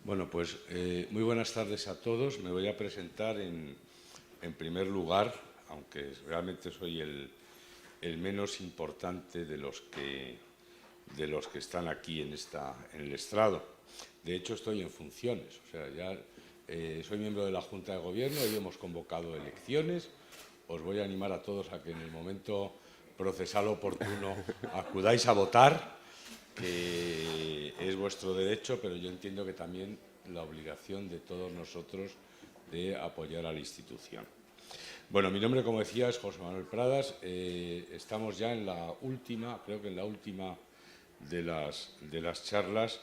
Bueno, pues muy buenas tardes a todos. Me voy a presentar en primer lugar, aunque realmente soy el menos importante de los que están aquí en el estrado. De hecho, estoy en funciones. O sea, ya soy miembro de la Junta de Gobierno, hoy hemos convocado elecciones. Os voy a animar a todos a que en el momento procesal oportuno acudáis a votar, que es vuestro derecho, pero yo entiendo que también la obligación de todos nosotros de apoyar a la institución. Bueno, mi nombre, como decía, es José Manuel Pradas. Estamos ya en la última, creo que en la última de las charlas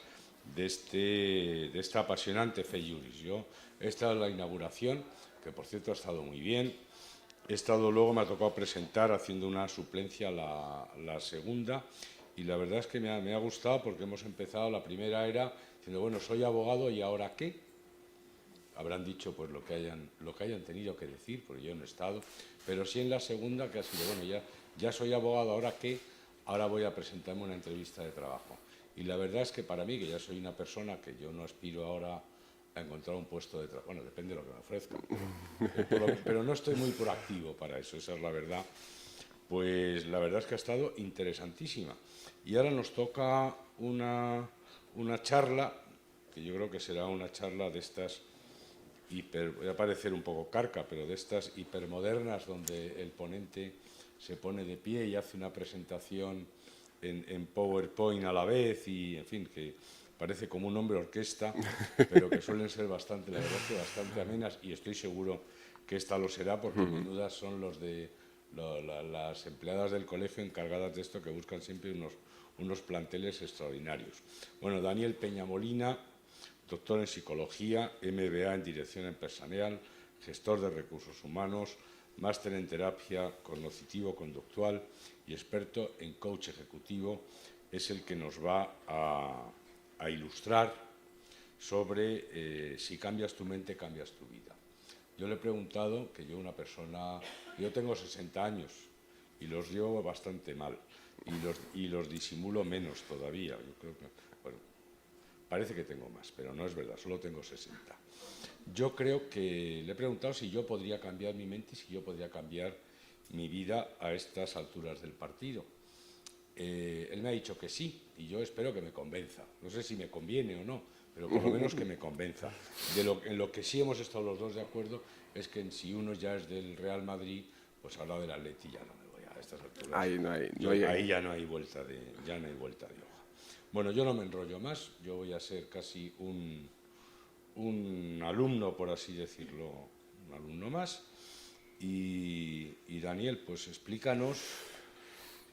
de esta apasionante Fe Iuris. Yo he estado en la inauguración, que por cierto ha estado muy bien. Luego me ha tocado presentar haciendo una suplencia la segunda, y la verdad es que me ha gustado porque hemos empezado. La primera era diciendo, bueno, soy abogado y ¿ahora qué? Habrán dicho pues lo que hayan tenido que decir, porque yo no he estado, pero sí en la segunda, que ha sido, bueno, ya soy abogado, ¿ahora qué? Ahora voy a presentarme una entrevista de trabajo. Y la verdad es que para mí, que ya soy una persona que yo no aspiro ahora a encontrar un puesto de trabajo, bueno, depende de lo que me ofrezcan, pero no estoy muy proactivo para eso, esa es la verdad. Pues la verdad es que ha estado interesantísima. Y ahora nos toca una charla, que yo creo que será una charla de estas voy a parecer un poco carca, pero de estas hipermodernas, donde el ponente se pone de pie y hace una presentación en PowerPoint a la vez, y en fin, que parece como un hombre orquesta, pero que suelen ser bastante, la verdad, bastante amenas, y estoy seguro que esta lo será, porque menudas son las empleadas del colegio encargadas de esto, que buscan siempre unos planteles extraordinarios. Bueno, Daniel Peñamolina, doctor en Psicología, MBA en Dirección Empresarial, gestor de recursos humanos, máster en terapia cognitivo-conductual y experto en coach ejecutivo, es el que nos va a ilustrar sobre si cambias tu mente, cambias tu vida. Yo le he preguntado que yo tengo 60 años y los llevo bastante mal, y los disimulo menos todavía. Yo creo que, bueno, parece que tengo más, pero no es verdad, solo tengo 60. Yo creo que le he preguntado si yo podría cambiar mi mente y si yo podría cambiar mi vida a estas alturas del partido. Él me ha dicho que sí, y yo espero que me convenza. No sé si me conviene o no, pero por lo menos que me convenza. En lo que sí hemos estado los dos de acuerdo es que si uno ya es del Real Madrid, pues habla del Atleti, ya no me voy a estas alturas. Ahí ya no hay vuelta de hoja. Bueno, yo no me enrollo más, yo voy a ser casi un alumno, por así decirlo, un alumno más. Y Daniel, pues explícanos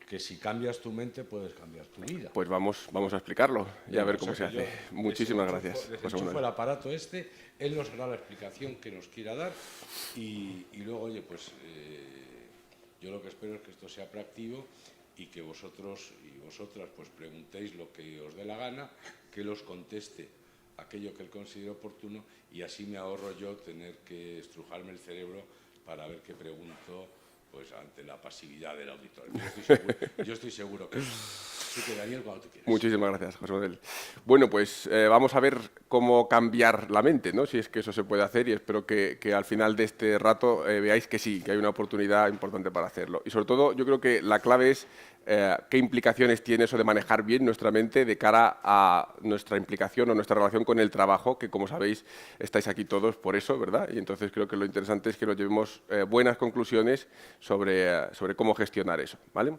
que si cambias tu mente puedes cambiar tu vida. Pues vamos a explicarlo y a ver cómo se hace. Muchísimas gracias. Desenchufo el aparato él nos hará la explicación que nos quiera dar, y luego, oye, pues yo lo que espero es que esto sea proactivo y que vosotros y vosotras pues preguntéis lo que os dé la gana, que él os conteste aquello que él considere oportuno, y así me ahorro yo tener que estrujarme el cerebro para ver qué pregunto, pues ante la pasividad del auditorio. Yo estoy seguro que sí. Así que, Daniel, cuando tú quieras. Muchísimas gracias, José Manuel. Bueno, pues vamos a ver cómo cambiar la mente, ¿no? Si es que eso se puede hacer, y espero que al final de este rato veáis que sí, que hay una oportunidad importante para hacerlo. Y sobre todo, yo creo que la clave es qué implicaciones tiene eso de manejar bien nuestra mente de cara a nuestra implicación o nuestra relación con el trabajo, que como sabéis estáis aquí todos por eso, ¿verdad? Y entonces creo que lo interesante es que nos llevemos buenas conclusiones sobre cómo gestionar eso, ¿vale?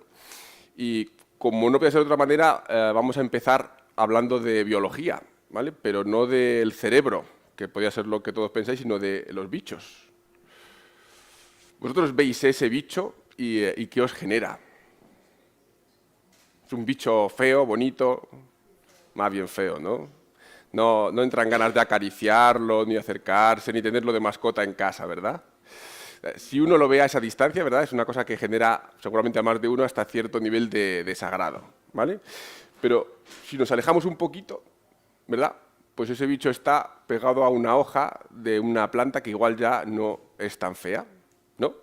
Y como no puede ser de otra manera, vamos a empezar hablando de biología, ¿vale? Pero no del cerebro, que podría ser lo que todos pensáis, sino de los bichos. Vosotros veis ese bicho y ¿qué os genera? Es un bicho feo, bonito, más bien feo, ¿no? No entran ganas de acariciarlo, ni acercarse, ni tenerlo de mascota en casa, ¿verdad? Si uno lo ve a esa distancia, ¿verdad? Es una cosa que genera seguramente a más de uno hasta cierto nivel de desagrado, ¿vale? Pero si nos alejamos un poquito, ¿verdad? Pues ese bicho está pegado a una hoja de una planta que igual ya no es tan fea, ¿no?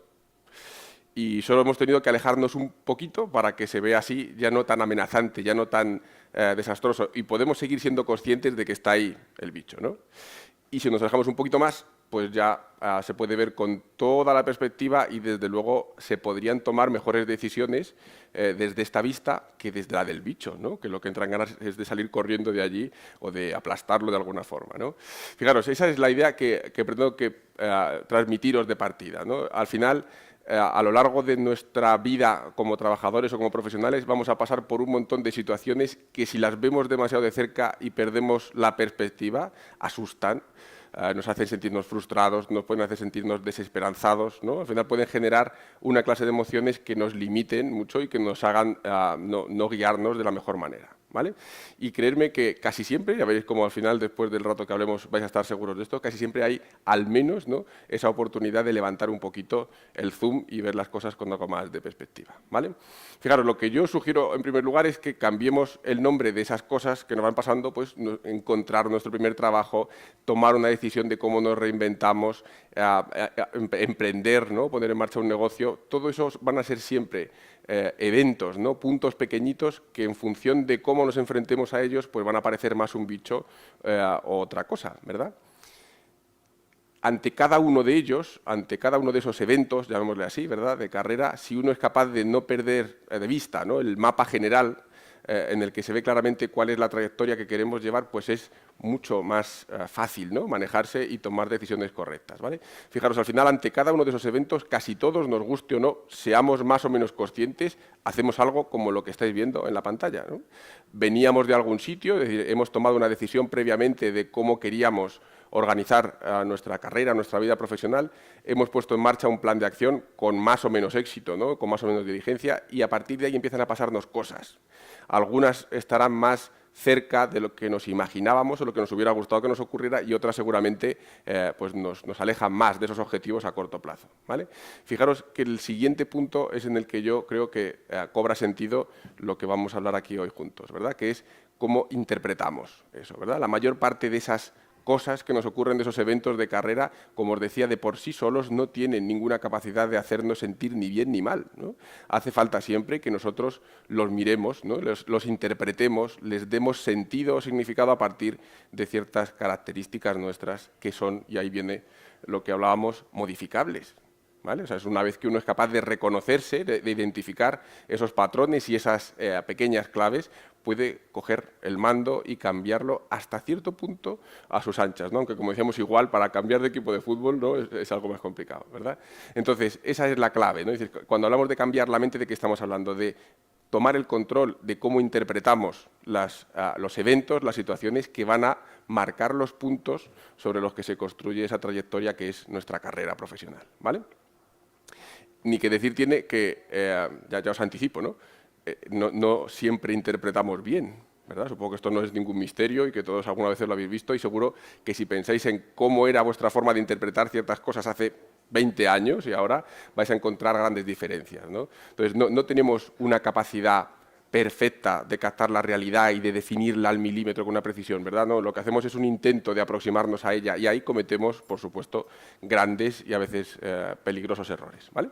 y solo hemos tenido que alejarnos un poquito para que se vea así, ya no tan amenazante, ya no tan desastroso, y podemos seguir siendo conscientes de que está ahí el bicho, ¿no? Y si nos alejamos un poquito más, pues ya se puede ver con toda la perspectiva y desde luego se podrían tomar mejores decisiones desde esta vista que desde la del bicho, ¿no? Que lo que entra en ganas es de salir corriendo de allí o de aplastarlo de alguna forma, ¿no? Fijaros, esa es la idea que pretendo transmitiros de partida, ¿no? Al final, a lo largo de nuestra vida como trabajadores o como profesionales vamos a pasar por un montón de situaciones que si las vemos demasiado de cerca y perdemos la perspectiva, asustan, nos hacen sentirnos frustrados, nos pueden hacer sentirnos desesperanzados, ¿no? Al final pueden generar una clase de emociones que nos limiten mucho y que nos hagan no guiarnos de la mejor manera, ¿vale? Y creedme que casi siempre, ya veréis como al final, después del rato que hablemos, vais a estar seguros de esto, casi siempre hay al menos, ¿no?, esa oportunidad de levantar un poquito el zoom y ver las cosas con algo más de perspectiva, ¿vale? Fijaros, lo que yo sugiero en primer lugar es que cambiemos el nombre de esas cosas que nos van pasando, pues encontrar nuestro primer trabajo, tomar una decisión de cómo nos reinventamos, emprender, ¿no?, poner en marcha un negocio. Todo eso van a ser siempre eventos, ¿no?, puntos pequeñitos que en función de cómo nos enfrentemos a ellos, pues van a parecer más un bicho o otra cosa, ¿verdad? Ante cada uno de ellos, ante cada uno de esos eventos, llamémosle así, ¿verdad?, de carrera, si uno es capaz de no perder de vista, ¿no?, el mapa general en el que se ve claramente cuál es la trayectoria que queremos llevar, pues es mucho más fácil, ¿no?, manejarse y tomar decisiones correctas, ¿vale? Fijaros, al final, ante cada uno de esos eventos, casi todos, nos guste o no, seamos más o menos conscientes, hacemos algo como lo que estáis viendo en la pantalla, ¿no? Veníamos de algún sitio, es decir, hemos tomado una decisión previamente de cómo queríamos organizar nuestra carrera, nuestra vida profesional, hemos puesto en marcha un plan de acción con más o menos éxito, ¿no?, con más o menos diligencia, y a partir de ahí empiezan a pasarnos cosas. Algunas estarán más cerca de lo que nos imaginábamos o lo que nos hubiera gustado que nos ocurriera, y otras seguramente pues nos alejan más de esos objetivos a corto plazo, ¿vale? Fijaros que el siguiente punto es en el que yo creo que cobra sentido lo que vamos a hablar aquí hoy juntos, ¿verdad?, que es cómo interpretamos eso, ¿verdad? La mayor parte de esas cosas que nos ocurren de esos eventos de carrera, como os decía, de por sí solos no tienen ninguna capacidad de hacernos sentir ni bien ni mal, ¿no? Hace falta siempre que nosotros los miremos, ¿no?, los interpretemos, les demos sentido o significado a partir de ciertas características nuestras que son, y ahí viene lo que hablábamos, modificables, ¿vale? O sea, es una vez que uno es capaz de reconocerse, de identificar esos patrones y esas pequeñas claves, puede coger el mando y cambiarlo hasta cierto punto a sus anchas, ¿no? Aunque, como decíamos, igual para cambiar de equipo de fútbol, ¿no?, es algo más complicado, ¿verdad? Entonces, esa es la clave, ¿no? Es decir, cuando hablamos de cambiar la mente, ¿de qué estamos hablando? De tomar el control de cómo interpretamos los eventos, las situaciones que van a marcar los puntos sobre los que se construye esa trayectoria que es nuestra carrera profesional, ¿vale? Ni que decir tiene que, ya os anticipo, ¿no?, no siempre interpretamos bien, ¿verdad? Supongo que esto no es ningún misterio y que todos alguna vez lo habéis visto, y seguro que si pensáis en cómo era vuestra forma de interpretar ciertas cosas hace 20 años y ahora, vais a encontrar grandes diferencias, ¿no? Entonces, no tenemos una capacidad perfecta de captar la realidad y de definirla al milímetro con una precisión, ¿verdad? No, lo que hacemos es un intento de aproximarnos a ella, y ahí cometemos, por supuesto, grandes y a veces peligrosos errores, ¿vale?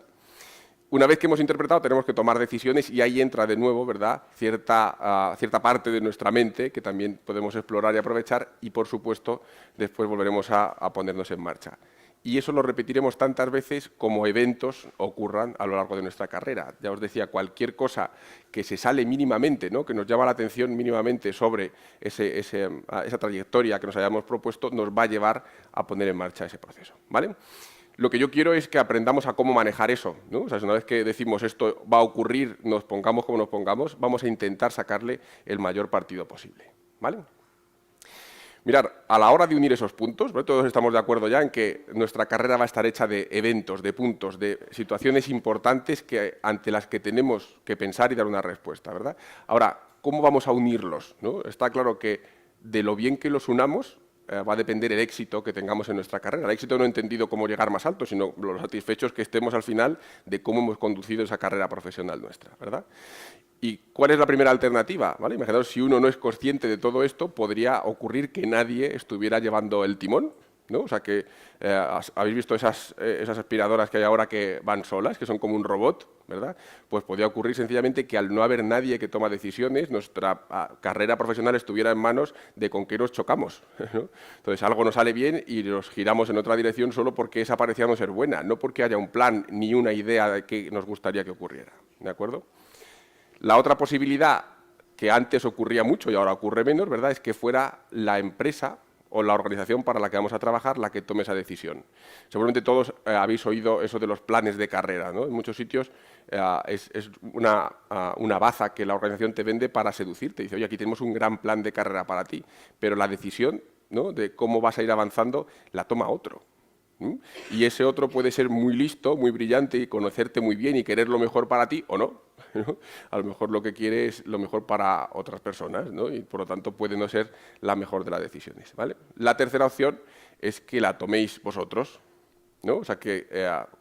Una vez que hemos interpretado, tenemos que tomar decisiones, y ahí entra de nuevo, ¿verdad?, cierta parte de nuestra mente que también podemos explorar y aprovechar, y por supuesto después volveremos a ponernos en marcha. Y eso lo repetiremos tantas veces como eventos ocurran a lo largo de nuestra carrera. Ya os decía, cualquier cosa que se sale mínimamente, ¿no?, que nos llama la atención mínimamente sobre esa trayectoria que nos hayamos propuesto, nos va a llevar a poner en marcha ese proceso, ¿vale? Lo que yo quiero es que aprendamos a cómo manejar eso, ¿no? O sea, una vez que decimos esto va a ocurrir, nos pongamos como nos pongamos, vamos a intentar sacarle el mayor partido posible, ¿vale? Mirad, a la hora de unir esos puntos, ¿vale?, todos estamos de acuerdo ya en que nuestra carrera va a estar hecha de eventos, de puntos, de situaciones importantes ante las que tenemos que pensar y dar una respuesta, ¿verdad? Ahora, ¿cómo vamos a unirlos, ¿no? Está claro que de lo bien que los unamos va a depender el éxito que tengamos en nuestra carrera. El éxito no entendido como llegar más alto, sino lo satisfechos que estemos al final de cómo hemos conducido esa carrera profesional nuestra, ¿verdad? ¿Y cuál es la primera alternativa? ¿Vale? Imaginaos, si uno no es consciente de todo esto, podría ocurrir que nadie estuviera llevando el timón, ¿no? O sea, que habéis visto esas aspiradoras que hay ahora que van solas, que son como un robot, ¿verdad? Pues podría ocurrir sencillamente que al no haber nadie que toma decisiones, nuestra carrera profesional estuviera en manos de con qué nos chocamos, ¿no? Entonces, algo nos sale bien y nos giramos en otra dirección solo porque esa parecía no ser buena, no porque haya un plan ni una idea de qué nos gustaría que ocurriera, ¿de acuerdo? La otra posibilidad, que antes ocurría mucho y ahora ocurre menos, ¿verdad?, es que fuera la empresa o la organización para la que vamos a trabajar la que tome esa decisión. Seguramente todos habéis oído eso de los planes de carrera, ¿no? En muchos sitios es una baza que la organización te vende para seducirte. Dice, oye, aquí tenemos un gran plan de carrera para ti, pero la decisión, ¿no?, de cómo vas a ir avanzando la toma otro. Y ese otro puede ser muy listo, muy brillante y conocerte muy bien y querer lo mejor para ti o no, ¿no? A lo mejor lo que quiere es lo mejor para otras personas, ¿no? Y por lo tanto puede no ser la mejor de las decisiones, ¿vale? La tercera opción es que la toméis vosotros, ¿no? O sea, que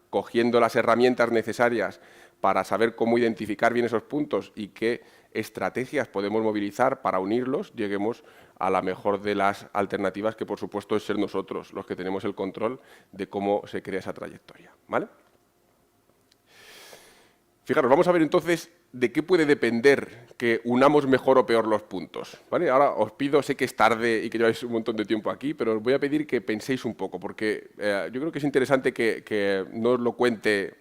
cogiendo las herramientas necesarias para saber cómo identificar bien esos puntos y qué estrategias podemos movilizar para unirlos, lleguemos a la mejor de las alternativas, que por supuesto es ser nosotros los que tenemos el control de cómo se crea esa trayectoria, ¿vale? Fijaros, vamos a ver entonces de qué puede depender que unamos mejor o peor los puntos, ¿vale? Ahora os pido, sé que es tarde y que lleváis un montón de tiempo aquí, pero os voy a pedir que penséis un poco, porque yo creo que es interesante que no os lo cuente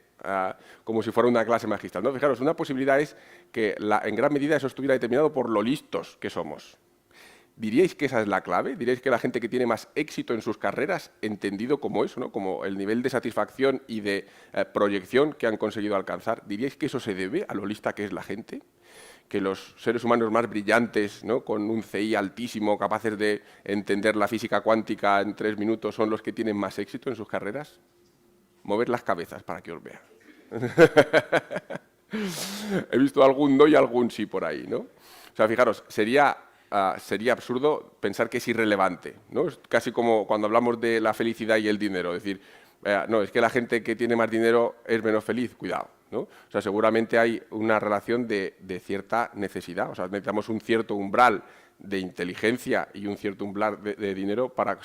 como si fuera una clase magistral, ¿no? Fijaros, una posibilidad es que en gran medida eso estuviera determinado por lo listos que somos. ¿Diríais que esa es la clave? ¿Diríais que la gente que tiene más éxito en sus carreras, entendido como eso, ¿no?, como el nivel de satisfacción y de proyección que han conseguido alcanzar, diríais que eso se debe a lo lista que es la gente? ¿Que los seres humanos más brillantes, ¿no?, con un CI altísimo, capaces de entender la física cuántica en 3 minutos, son los que tienen más éxito en sus carreras? Mover las cabezas para que os vea. He visto algún no y algún sí por ahí, ¿no? O sea, fijaros, sería absurdo pensar que es irrelevante, ¿no? Es casi como cuando hablamos de la felicidad y el dinero, es decir, no, es que la gente que tiene más dinero es menos feliz, cuidado, ¿no? O sea, seguramente hay una relación de cierta necesidad, o sea, necesitamos un cierto umbral de inteligencia y un cierto umbral de dinero para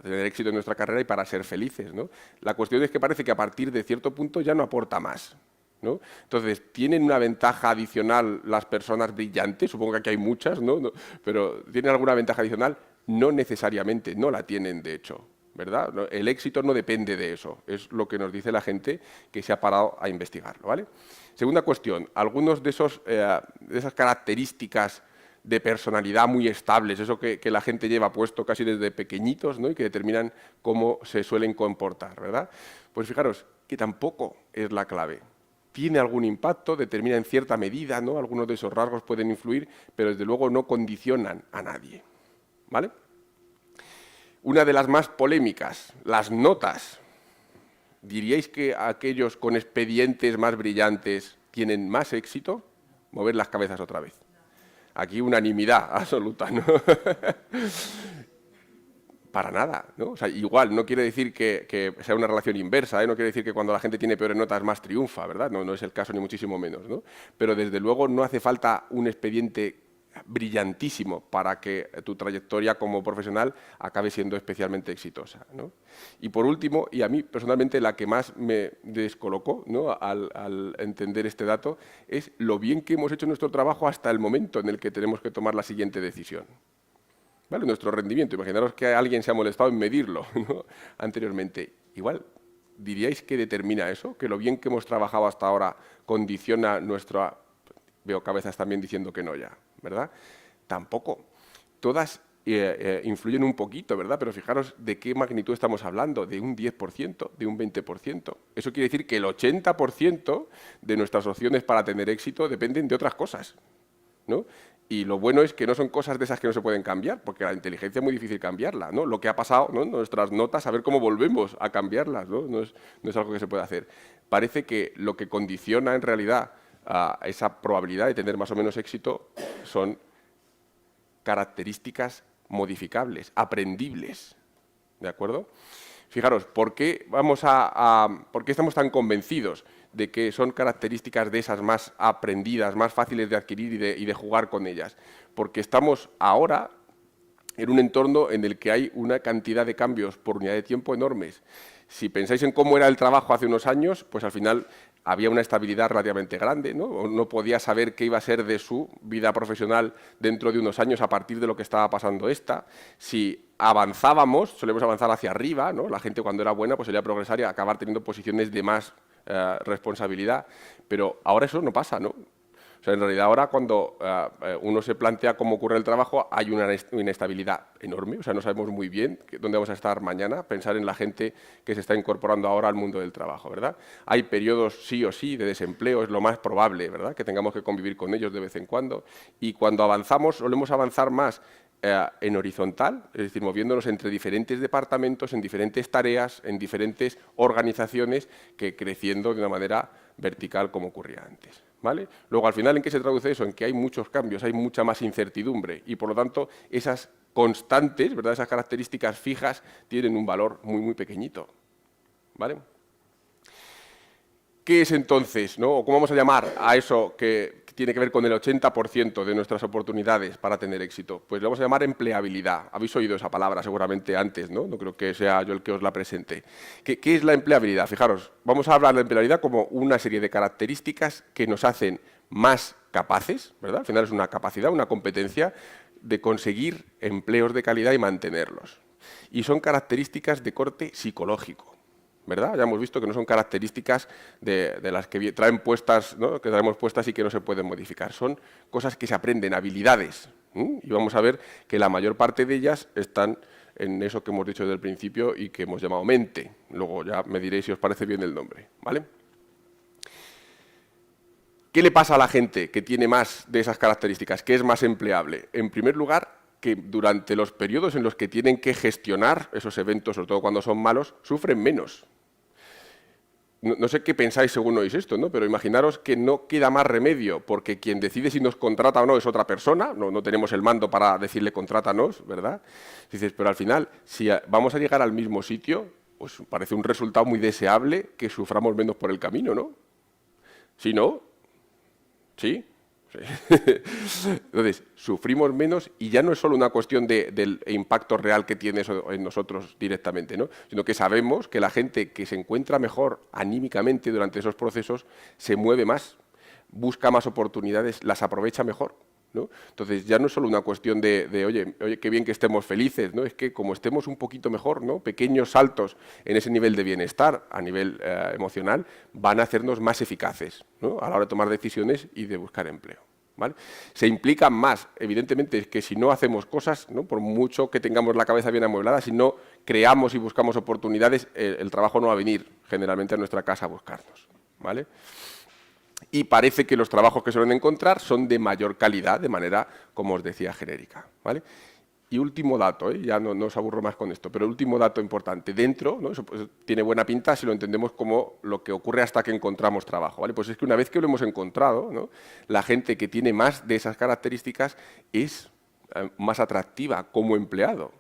tener éxito en nuestra carrera y para ser felices, ¿no? La cuestión es que parece que a partir de cierto punto ya no aporta más, ¿no? Entonces, ¿tienen una ventaja adicional las personas brillantes? Supongo que aquí hay muchas, ¿no? Pero ¿tienen alguna ventaja adicional? No necesariamente, no la tienen, de hecho, ¿verdad? El éxito no depende de eso, es lo que nos dice la gente que se ha parado a investigarlo, ¿vale? Segunda cuestión, algunos de esas características de personalidad muy estables, eso que la gente lleva puesto casi desde pequeñitos, ¿no?, y que determinan cómo se suelen comportar, ¿verdad? Pues fijaros que tampoco es la clave. Tiene algún impacto, determina en cierta medida, ¿no?, algunos de esos rasgos pueden influir, pero desde luego no condicionan a nadie, ¿vale? Una de las más polémicas, las notas. ¿Diríais que aquellos con expedientes más brillantes tienen más éxito? Mover las cabezas otra vez. Aquí unanimidad absoluta, ¿no? Para nada, ¿no? O sea, igual, no quiere decir que sea una relación inversa, ¿eh? No quiere decir que cuando la gente tiene peores notas más triunfa, ¿verdad? No es el caso ni muchísimo menos, ¿no? Pero desde luego no hace falta un expediente brillantísimo para que tu trayectoria como profesional acabe siendo especialmente exitosa, ¿no? Y por último, y a mí personalmente la que más me descolocó, ¿no?, al entender este dato, es lo bien que hemos hecho nuestro trabajo hasta el momento en el que tenemos que tomar la siguiente decisión. ¿Vale? Nuestro rendimiento. Imaginaros que alguien se ha molestado en medirlo, ¿no?, anteriormente. Igual, ¿diríais que determina eso? ¿Que lo bien que hemos trabajado hasta ahora condiciona nuestra... Veo cabezas también diciendo que no ya, ¿verdad? Tampoco. Todas influyen un poquito, ¿verdad? Pero fijaros de qué magnitud estamos hablando, de un 10%, de un 20%. Eso quiere decir que el 80% de nuestras opciones para tener éxito dependen de otras cosas, ¿no? Y lo bueno es que no son cosas de esas que no se pueden cambiar, porque la inteligencia es muy difícil cambiarla, ¿no? Lo que ha pasado, ¿no?, nuestras notas, a ver cómo volvemos a cambiarlas, ¿no? No es algo que se pueda hacer. Parece que lo que condiciona en realidad a esa probabilidad de tener más o menos éxito son características modificables, aprendibles, ¿de acuerdo? Fijaros, ¿por qué estamos tan convencidos de que son características de esas más aprendidas, más fáciles de adquirir y de jugar con ellas? Porque estamos ahora en un entorno en el que hay una cantidad de cambios por unidad de tiempo enormes. Si pensáis en cómo era el trabajo hace unos años, pues al final había una estabilidad relativamente grande, ¿no? No podía saber qué iba a ser de su vida profesional dentro de unos años a partir de lo que estaba pasando esta. Si avanzábamos, solemos avanzar hacia arriba, ¿no? La gente cuando era buena pues solía progresar y acabar teniendo posiciones de más responsabilidad, pero ahora eso no pasa, ¿no? O sea, en realidad ahora cuando uno se plantea cómo ocurre el trabajo hay una inestabilidad enorme, o sea, no sabemos muy bien dónde vamos a estar mañana, pensar en la gente que se está incorporando ahora al mundo del trabajo, ¿verdad? Hay periodos sí o sí de desempleo, es lo más probable, ¿verdad?, que tengamos que convivir con ellos de vez en cuando, y cuando avanzamos solemos avanzar más en horizontal, es decir, moviéndonos entre diferentes departamentos, en diferentes tareas, en diferentes organizaciones, que creciendo de una manera vertical como ocurría antes, ¿vale? Luego, al final, ¿en qué se traduce eso? En que hay muchos cambios, hay mucha más incertidumbre y, por lo tanto, esas constantes, ¿verdad?, esas características fijas tienen un valor muy, muy pequeñito, ¿vale? ¿Qué es entonces, ¿no? ¿O cómo vamos a llamar a eso que tiene que ver con el 80% de nuestras oportunidades para tener éxito? Pues le vamos a llamar empleabilidad. Habéis oído esa palabra seguramente antes, ¿no? No creo que sea yo el que os la presente. ¿Qué es la empleabilidad? Fijaros, vamos a hablar de empleabilidad como una serie de características que nos hacen más capaces, ¿verdad? Al final es una capacidad, una competencia de conseguir empleos de calidad y mantenerlos. Y son características de corte psicológico, ¿verdad? Ya hemos visto que no son características de las que traen puestas, ¿no?, que traemos puestas y que no se pueden modificar. Son cosas que se aprenden, habilidades. Y vamos a ver que la mayor parte de ellas están en eso que hemos dicho desde el principio y que hemos llamado mente. Luego ya me diréis si os parece bien el nombre, ¿vale? ¿Qué le pasa a la gente que tiene más de esas características, que es más empleable? En primer lugar, que durante los periodos en los que tienen que gestionar esos eventos, sobre todo cuando son malos, sufren menos. No sé qué pensáis según oís esto, ¿no? Pero imaginaros que no queda más remedio, porque quien decide si nos contrata o no es otra persona, no tenemos el mando para decirle contrátanos, ¿verdad? Dices, pero al final, si vamos a llegar al mismo sitio, pues parece un resultado muy deseable que suframos menos por el camino, ¿no? ¿Sí, no? ¿Sí? Entonces, sufrimos menos y ya no es solo una cuestión del impacto real que tiene eso en nosotros directamente, ¿no?, sino que sabemos que la gente que se encuentra mejor anímicamente durante esos procesos se mueve más, busca más oportunidades, las aprovecha mejor, ¿no? Entonces, ya no es solo una cuestión de oye, qué bien que estemos felices, ¿no? Es que como estemos un poquito mejor, ¿no?, pequeños saltos en ese nivel de bienestar a nivel emocional van a hacernos más eficaces, ¿no?, a la hora de tomar decisiones y de buscar empleo, ¿vale? Se implican más, evidentemente, que si no hacemos cosas, ¿no?, por mucho que tengamos la cabeza bien amueblada, si no creamos y buscamos oportunidades, el trabajo no va a venir generalmente a nuestra casa a buscarnos, ¿vale? Y parece que los trabajos que suelen encontrar son de mayor calidad, de manera, como os decía, genérica, ¿vale? Y último dato, ya no os aburro más con esto, pero último dato importante, dentro, ¿no?, eso pues tiene buena pinta si lo entendemos como lo que ocurre hasta que encontramos trabajo, ¿vale? Pues es que una vez que lo hemos encontrado, ¿no?, la gente que tiene más de esas características es más atractiva como empleado.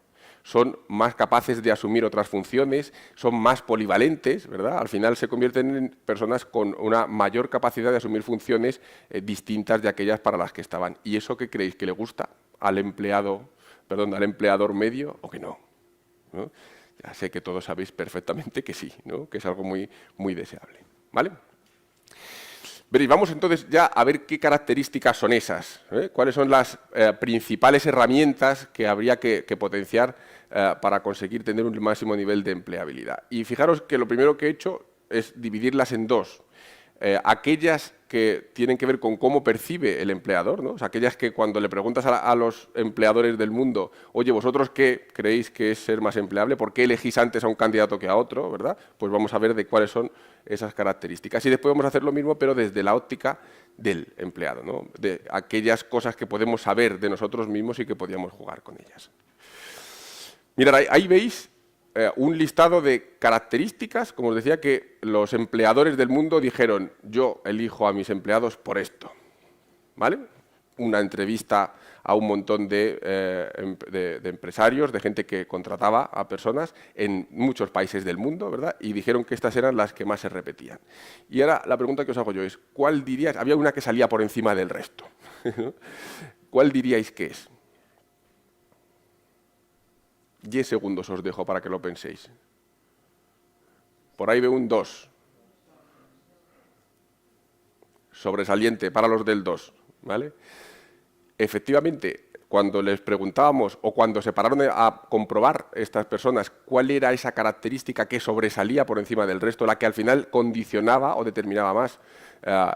Son más capaces de asumir otras funciones, son más polivalentes, ¿verdad? Al final se convierten en personas con una mayor capacidad de asumir funciones distintas de aquellas para las que estaban. ¿Y eso qué creéis que le gusta al empleador medio o que no? ¿No? Ya sé que todos sabéis perfectamente que sí, ¿no?, que es algo muy, muy deseable, ¿vale? Veréis, vamos entonces ya a ver qué características son esas, cuáles son las principales herramientas que habría que potenciar para conseguir tener un máximo nivel de empleabilidad. Y fijaros que lo primero que he hecho es dividirlas en dos. Aquellas que tienen que ver con cómo percibe el empleador, ¿no? O sea, aquellas que cuando le preguntas a los empleadores del mundo, oye, ¿vosotros qué creéis que es ser más empleable? ¿Por qué elegís antes a un candidato que a otro? ¿Verdad? Pues vamos a ver de cuáles son esas características. Y después vamos a hacer lo mismo, pero desde la óptica del empleado, ¿no?, de aquellas cosas que podemos saber de nosotros mismos y que podíamos jugar con ellas. Mirad, ahí veis un listado de características, como os decía, que los empleadores del mundo dijeron, yo elijo a mis empleados por esto, ¿vale? Una entrevista a un montón de empresarios, de gente que contrataba a personas en muchos países del mundo, ¿verdad? Y dijeron que estas eran las que más se repetían. Y ahora la pregunta que os hago yo es, ¿cuál diríais? Había una que salía por encima del resto. ¿Cuál diríais que es? 10 segundos os dejo para que lo penséis. Por ahí veo un 2. Sobresaliente para los del 2, ¿vale? Efectivamente, cuando les preguntábamos o cuando se pararon a comprobar estas personas cuál era esa característica que sobresalía por encima del resto, la que al final condicionaba o determinaba más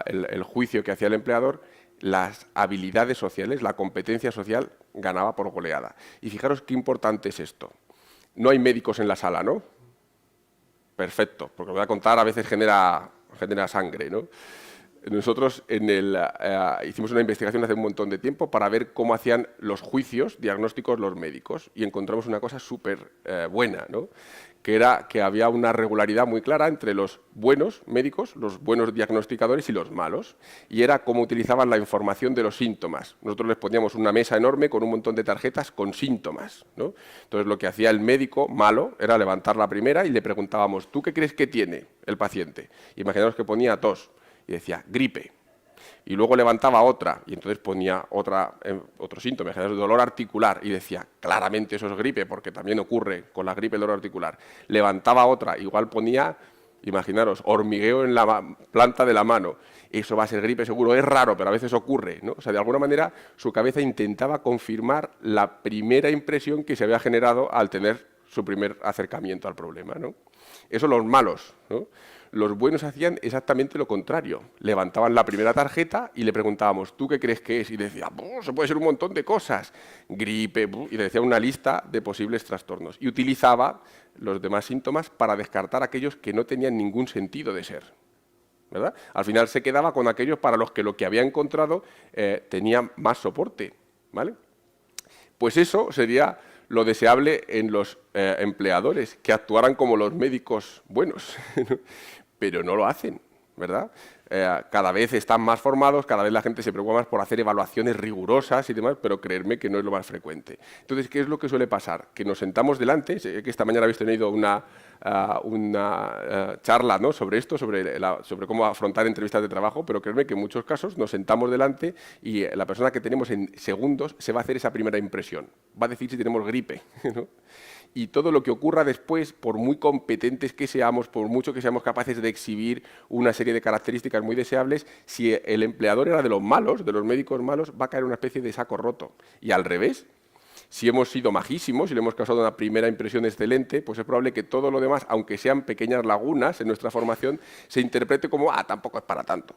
el juicio que hacía el empleador, las habilidades sociales, la competencia social ganaba por goleada. Y fijaros qué importante es esto. No hay médicos en la sala, ¿no? Perfecto, porque lo voy a contar, a veces genera sangre, ¿no? Nosotros hicimos una investigación hace un montón de tiempo para ver cómo hacían los juicios diagnósticos los médicos y encontramos una cosa súper buena, ¿no? Que era que había una regularidad muy clara entre los buenos médicos, los buenos diagnosticadores y los malos, y era cómo utilizaban la información de los síntomas. Nosotros les poníamos una mesa enorme con un montón de tarjetas con síntomas, ¿no? Entonces lo que hacía el médico malo era levantar la primera y le preguntábamos, ¿tú qué crees que tiene el paciente? Imaginaos que ponía tos y decía, gripe. Y luego levantaba otra y entonces ponía otro síntoma, dolor articular, y decía, claramente eso es gripe, porque también ocurre con la gripe el dolor articular. Levantaba otra, igual ponía, imaginaros, hormigueo en la planta de la mano. Eso va a ser gripe seguro, es raro, pero a veces ocurre, ¿no? O sea, de alguna manera su cabeza intentaba confirmar la primera impresión que se había generado al tener su primer acercamiento al problema, ¿no? Eso los malos, ¿no? Los buenos hacían exactamente lo contrario. Levantaban la primera tarjeta y le preguntábamos, ¿tú qué crees que es? Y decía, se puede ser un montón de cosas. Gripe, y le decía una lista de posibles trastornos. Y utilizaba los demás síntomas para descartar aquellos que no tenían ningún sentido de ser, ¿verdad? Al final se quedaba con aquellos para los que lo que había encontrado tenía más soporte, ¿vale? Pues eso sería lo deseable en los empleadores, que actuaran como los médicos buenos, pero no lo hacen, ¿verdad? Cada vez están más formados, cada vez la gente se preocupa más por hacer evaluaciones rigurosas y demás, pero creerme que no es lo más frecuente. Entonces, ¿qué es lo que suele pasar? Que nos sentamos delante, sé que esta mañana habéis tenido una charla, ¿no?, sobre esto, sobre cómo afrontar entrevistas de trabajo, pero creedme que en muchos casos nos sentamos delante y la persona que tenemos en segundos se va a hacer esa primera impresión, va a decir si tenemos gripe, ¿no? Y todo lo que ocurra después, por muy competentes que seamos, por mucho que seamos capaces de exhibir una serie de características muy deseables, si el empleador era de los malos, de los médicos malos, va a caer una especie de saco roto. Y al revés, si hemos sido majísimos y le hemos causado una primera impresión excelente, pues es probable que todo lo demás, aunque sean pequeñas lagunas en nuestra formación, se interprete como, tampoco es para tanto,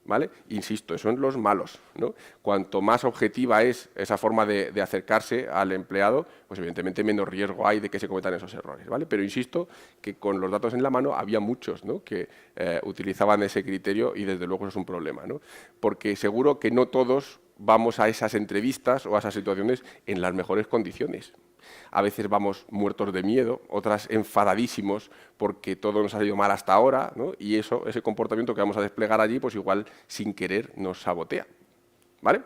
¿vale? Insisto, eso son los malos, ¿no? Cuanto más objetiva es esa forma de acercarse al empleado, pues evidentemente menos riesgo hay de que se cometan esos errores, ¿vale? Pero insisto que con los datos en la mano había muchos, ¿no?, que utilizaban ese criterio y desde luego eso es un problema, ¿no? Porque seguro que no todos vamos a esas entrevistas o a esas situaciones en las mejores condiciones. A veces vamos muertos de miedo, otras enfadadísimos porque todo nos ha salido mal hasta ahora, ¿no? Y ese comportamiento que vamos a desplegar allí, pues igual sin querer nos sabotea, ¿vale?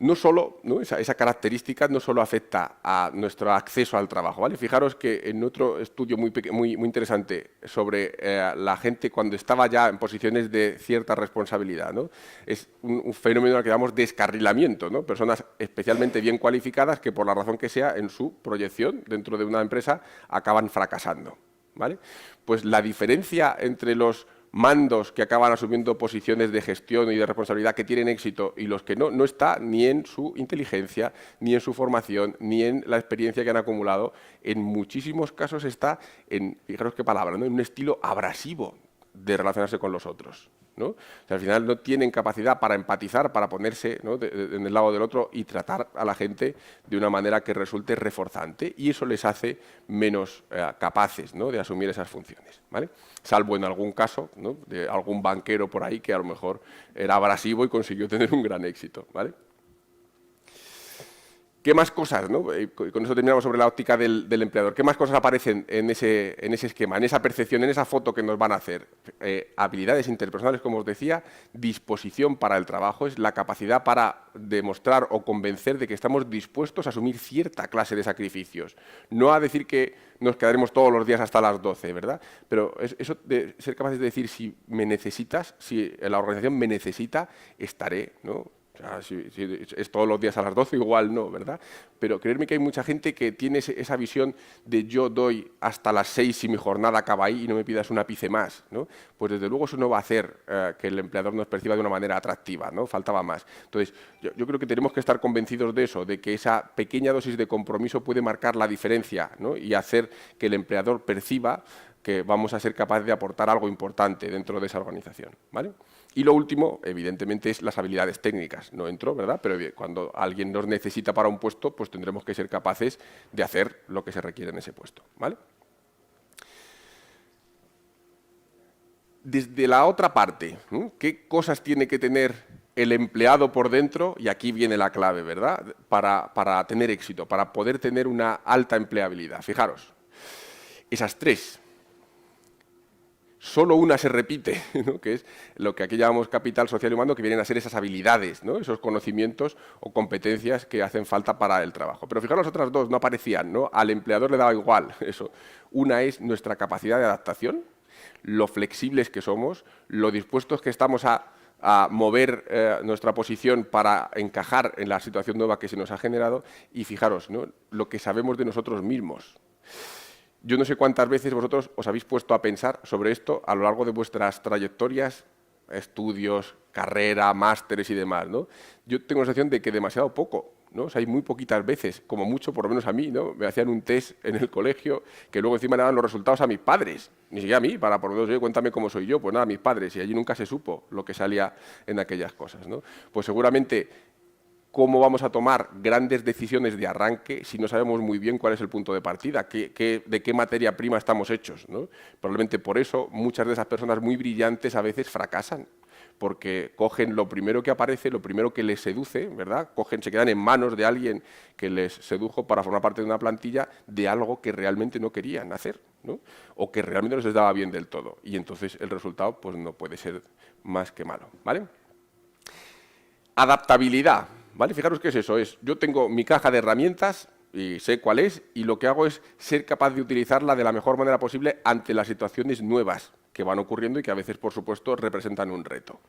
No solo, ¿no?, esa característica no solo afecta a nuestro acceso al trabajo, ¿vale? Fijaros que en otro estudio muy interesante sobre la gente cuando estaba ya en posiciones de cierta responsabilidad, ¿no?, es un fenómeno al que llamamos descarrilamiento, ¿no? Personas especialmente bien cualificadas que por la razón que sea en su proyección dentro de una empresa acaban fracasando, ¿vale? Pues la diferencia entre los mandos que acaban asumiendo posiciones de gestión y de responsabilidad que tienen éxito y los que no está ni en su inteligencia, ni en su formación, ni en la experiencia que han acumulado. En muchísimos casos está en, fijaros qué palabra, ¿no?, en un estilo abrasivo de relacionarse con los otros, ¿no? O sea, al final no tienen capacidad para empatizar, para ponerse, ¿no?, en el lado del otro y tratar a la gente de una manera que resulte reforzante, y eso les hace menos capaces, ¿no?, de asumir esas funciones, ¿vale? Salvo en algún caso, ¿no?, de algún banquero por ahí que a lo mejor era abrasivo y consiguió tener un gran éxito, ¿vale? ¿Qué más cosas, ¿no? Con eso terminamos sobre la óptica del empleador. ¿Qué más cosas aparecen en ese esquema, en esa percepción, en esa foto que nos van a hacer? Habilidades interpersonales, como os decía, disposición para el trabajo, es la capacidad para demostrar o convencer de que estamos dispuestos a asumir cierta clase de sacrificios. No a decir que nos quedaremos todos los días hasta las 12, ¿verdad? Pero eso de ser capaces de decir, si me necesitas, si la organización me necesita, estaré, ¿no? O sea, si es todos los días a las 12, igual no, ¿verdad? Pero creerme que hay mucha gente que tiene esa visión de yo doy hasta las 6 y mi jornada acaba ahí y no me pidas un ápice más, ¿no? Pues desde luego eso no va a hacer que el empleador nos perciba de una manera atractiva, ¿no? Faltaba más. Entonces, yo creo que tenemos que estar convencidos de eso, de que esa pequeña dosis de compromiso puede marcar la diferencia, ¿no? Y hacer que el empleador perciba que vamos a ser capaces de aportar algo importante dentro de esa organización, ¿vale? Y lo último, evidentemente, es las habilidades técnicas. No entro, ¿verdad? Pero cuando alguien nos necesita para un puesto, pues tendremos que ser capaces de hacer lo que se requiere en ese puesto, ¿vale? Desde la otra parte, ¿no? ¿Qué cosas tiene que tener el empleado por dentro? Y aquí viene la clave, ¿verdad? Para tener éxito, para poder tener una alta empleabilidad. Fijaros, esas tres. Solo una se repite, ¿no? Que es lo que aquí llamamos capital social y humano, que vienen a ser esas habilidades, ¿no? Esos conocimientos o competencias que hacen falta para el trabajo. Pero fijaros, las otras dos no aparecían, ¿no? Al empleador le daba igual eso. Una es nuestra capacidad de adaptación, lo flexibles que somos, lo dispuestos que estamos a mover nuestra posición para encajar en la situación nueva que se nos ha generado, y fijaros, ¿no? Lo que sabemos de nosotros mismos. Yo no sé cuántas veces vosotros os habéis puesto a pensar sobre esto a lo largo de vuestras trayectorias, estudios, carrera, másteres y demás, ¿no? Yo tengo la sensación de que demasiado poco, ¿no? O sea, hay muy poquitas veces, como mucho, por lo menos a mí, ¿no? Me hacían un test en el colegio que luego encima le daban los resultados a mis padres, ni siquiera a mí, para por lo menos, cuéntame cómo soy yo, pues nada, a mis padres, y allí nunca se supo lo que salía en aquellas cosas, ¿no? Pues seguramente, ¿cómo vamos a tomar grandes decisiones de arranque si no sabemos muy bien cuál es el punto de partida? ¿De qué materia prima estamos hechos, ¿no? Probablemente por eso muchas de esas personas muy brillantes a veces fracasan, porque cogen lo primero que aparece, lo primero que les seduce, ¿verdad? Se quedan en manos de alguien que les sedujo para formar parte de una plantilla de algo que realmente no querían hacer, ¿no? O que realmente no les daba bien del todo. Y entonces el resultado pues, no puede ser más que malo, ¿vale? Adaptabilidad. ¿Vale? Fijaros qué es eso. Yo tengo mi caja de herramientas y sé cuál es, y lo que hago es ser capaz de utilizarla de la mejor manera posible ante las situaciones nuevas que van ocurriendo y que a veces, por supuesto, representan un reto.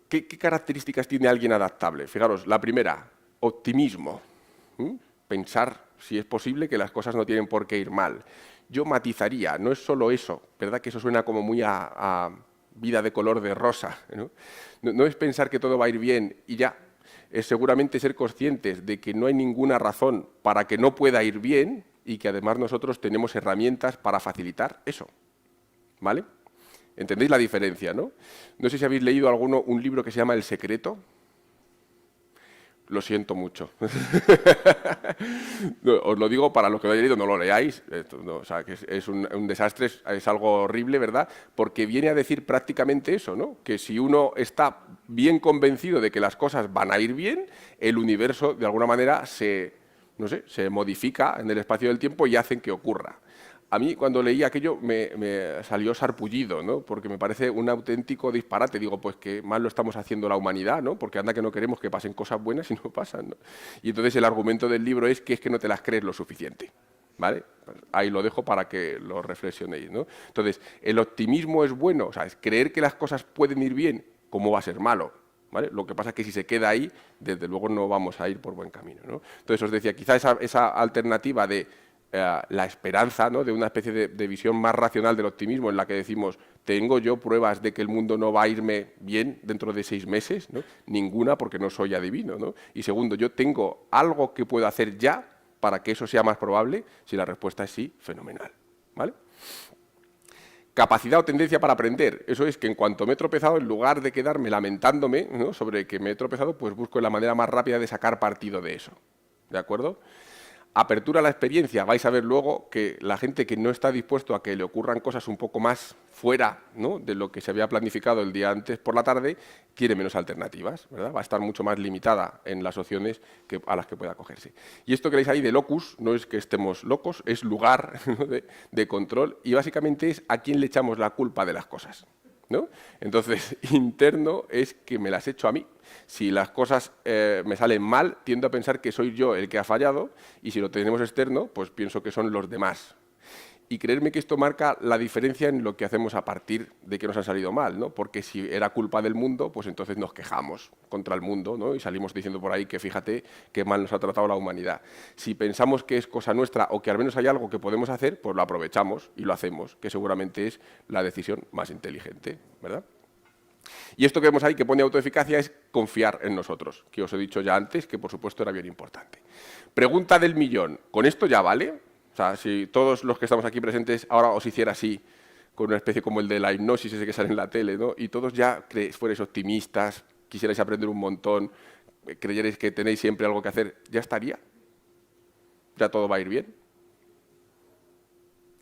¿Qué características tiene alguien adaptable? Fijaros, la primera, optimismo. Pensar si es posible que las cosas no tienen por qué ir mal. Yo matizaría, no es solo eso, ¿verdad? Que eso suena como muy a vida de color de rosa, ¿no? No es pensar que todo va a ir bien y ya, es seguramente ser conscientes de que no hay ninguna razón para que no pueda ir bien y que además nosotros tenemos herramientas para facilitar eso, ¿vale? ¿Entendéis la diferencia, no? No sé si habéis leído un libro que se llama El secreto. Lo siento mucho. No, os lo digo para los que lo hayáis leído, no lo leáis. O sea, que es un desastre, es algo horrible, ¿verdad? Porque viene a decir prácticamente eso, ¿no? Que si uno está bien convencido de que las cosas van a ir bien, el universo, de alguna manera, se modifica en el espacio del tiempo y hacen que ocurra. A mí, cuando leí aquello, me salió sarpullido, ¿no? Porque me parece un auténtico disparate. Digo, pues que mal lo estamos haciendo la humanidad, ¿no? Porque anda que no queremos que pasen cosas buenas y no pasan, ¿no? Y entonces el argumento del libro es que no te las crees lo suficiente, ¿vale? Pues ahí lo dejo para que lo reflexionéis, ¿no? Entonces, el optimismo es bueno, o sea, es creer que las cosas pueden ir bien, ¿cómo va a ser malo? ¿Vale? Lo que pasa es que si se queda ahí, desde luego no vamos a ir por buen camino, ¿no? Entonces, os decía, quizá esa alternativa de la esperanza, ¿no? De una especie de visión más racional del optimismo en la que decimos, ¿tengo yo pruebas de que el mundo no va a irme bien dentro de 6 meses? ¿No? Ninguna, porque no soy adivino, ¿no? Y segundo, ¿yo tengo algo que puedo hacer ya para que eso sea más probable? Si la respuesta es sí, fenomenal, ¿vale? Capacidad o tendencia para aprender. Eso es que en cuanto me he tropezado, en lugar de quedarme lamentándome, ¿no? Sobre que me he tropezado, pues busco la manera más rápida de sacar partido de eso, ¿de acuerdo? Apertura a la experiencia. Vais a ver luego que la gente que no está dispuesto a que le ocurran cosas un poco más fuera, ¿no? De lo que se había planificado el día antes por la tarde, quiere menos alternativas, ¿verdad? Va a estar mucho más limitada en las opciones a las que pueda acogerse. Y esto que veis ahí de locus no es que estemos locos, es lugar, ¿no? de control, y básicamente es a quién le echamos la culpa de las cosas, ¿no? Entonces, interno es que me las echo a mí. Si las cosas me salen mal, tiendo a pensar que soy yo el que ha fallado, y si lo tenemos externo, pues pienso que son los demás. Y creerme que esto marca la diferencia en lo que hacemos a partir de que nos han salido mal, ¿no? Porque si era culpa del mundo, pues entonces nos quejamos contra el mundo, ¿no? Y salimos diciendo por ahí que fíjate qué mal nos ha tratado la humanidad. Si pensamos que es cosa nuestra o que al menos hay algo que podemos hacer, pues lo aprovechamos y lo hacemos, que seguramente es la decisión más inteligente, ¿verdad? Y esto que vemos ahí que pone autoeficacia es confiar en nosotros, que os he dicho ya antes, que por supuesto era bien importante. Pregunta del millón, ¿con esto ya vale? O sea, si todos los que estamos aquí presentes ahora os hiciera así, con una especie como el de la hipnosis ese que sale en la tele, ¿no? Y todos ya fuerais optimistas, quisierais aprender un montón, creyerais que tenéis siempre algo que hacer, ¿ya estaría? ¿Ya todo va a ir bien?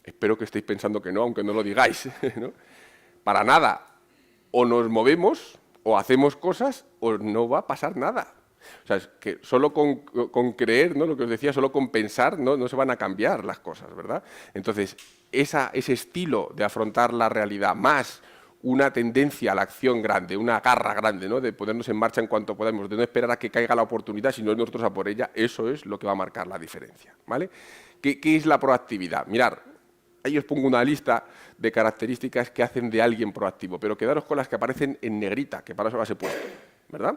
Espero que estéis pensando que no, aunque no lo digáis, ¿no? Para nada. O nos movemos, o hacemos cosas, o no va a pasar nada. O sea, es que solo con creer, ¿no? Lo que os decía, solo con pensar no se van a cambiar las cosas, ¿verdad? Entonces, ese estilo de afrontar la realidad, más una tendencia a la acción grande, una garra grande, ¿no? De ponernos en marcha en cuanto podamos, de no esperar a que caiga la oportunidad, sino nosotros a por ella, eso es lo que va a marcar la diferencia, ¿vale? ¿Qué es la proactividad? Mirad, ahí os pongo una lista de características que hacen de alguien proactivo, pero quedaros con las que aparecen en negrita, que para eso las he puesto, ¿verdad?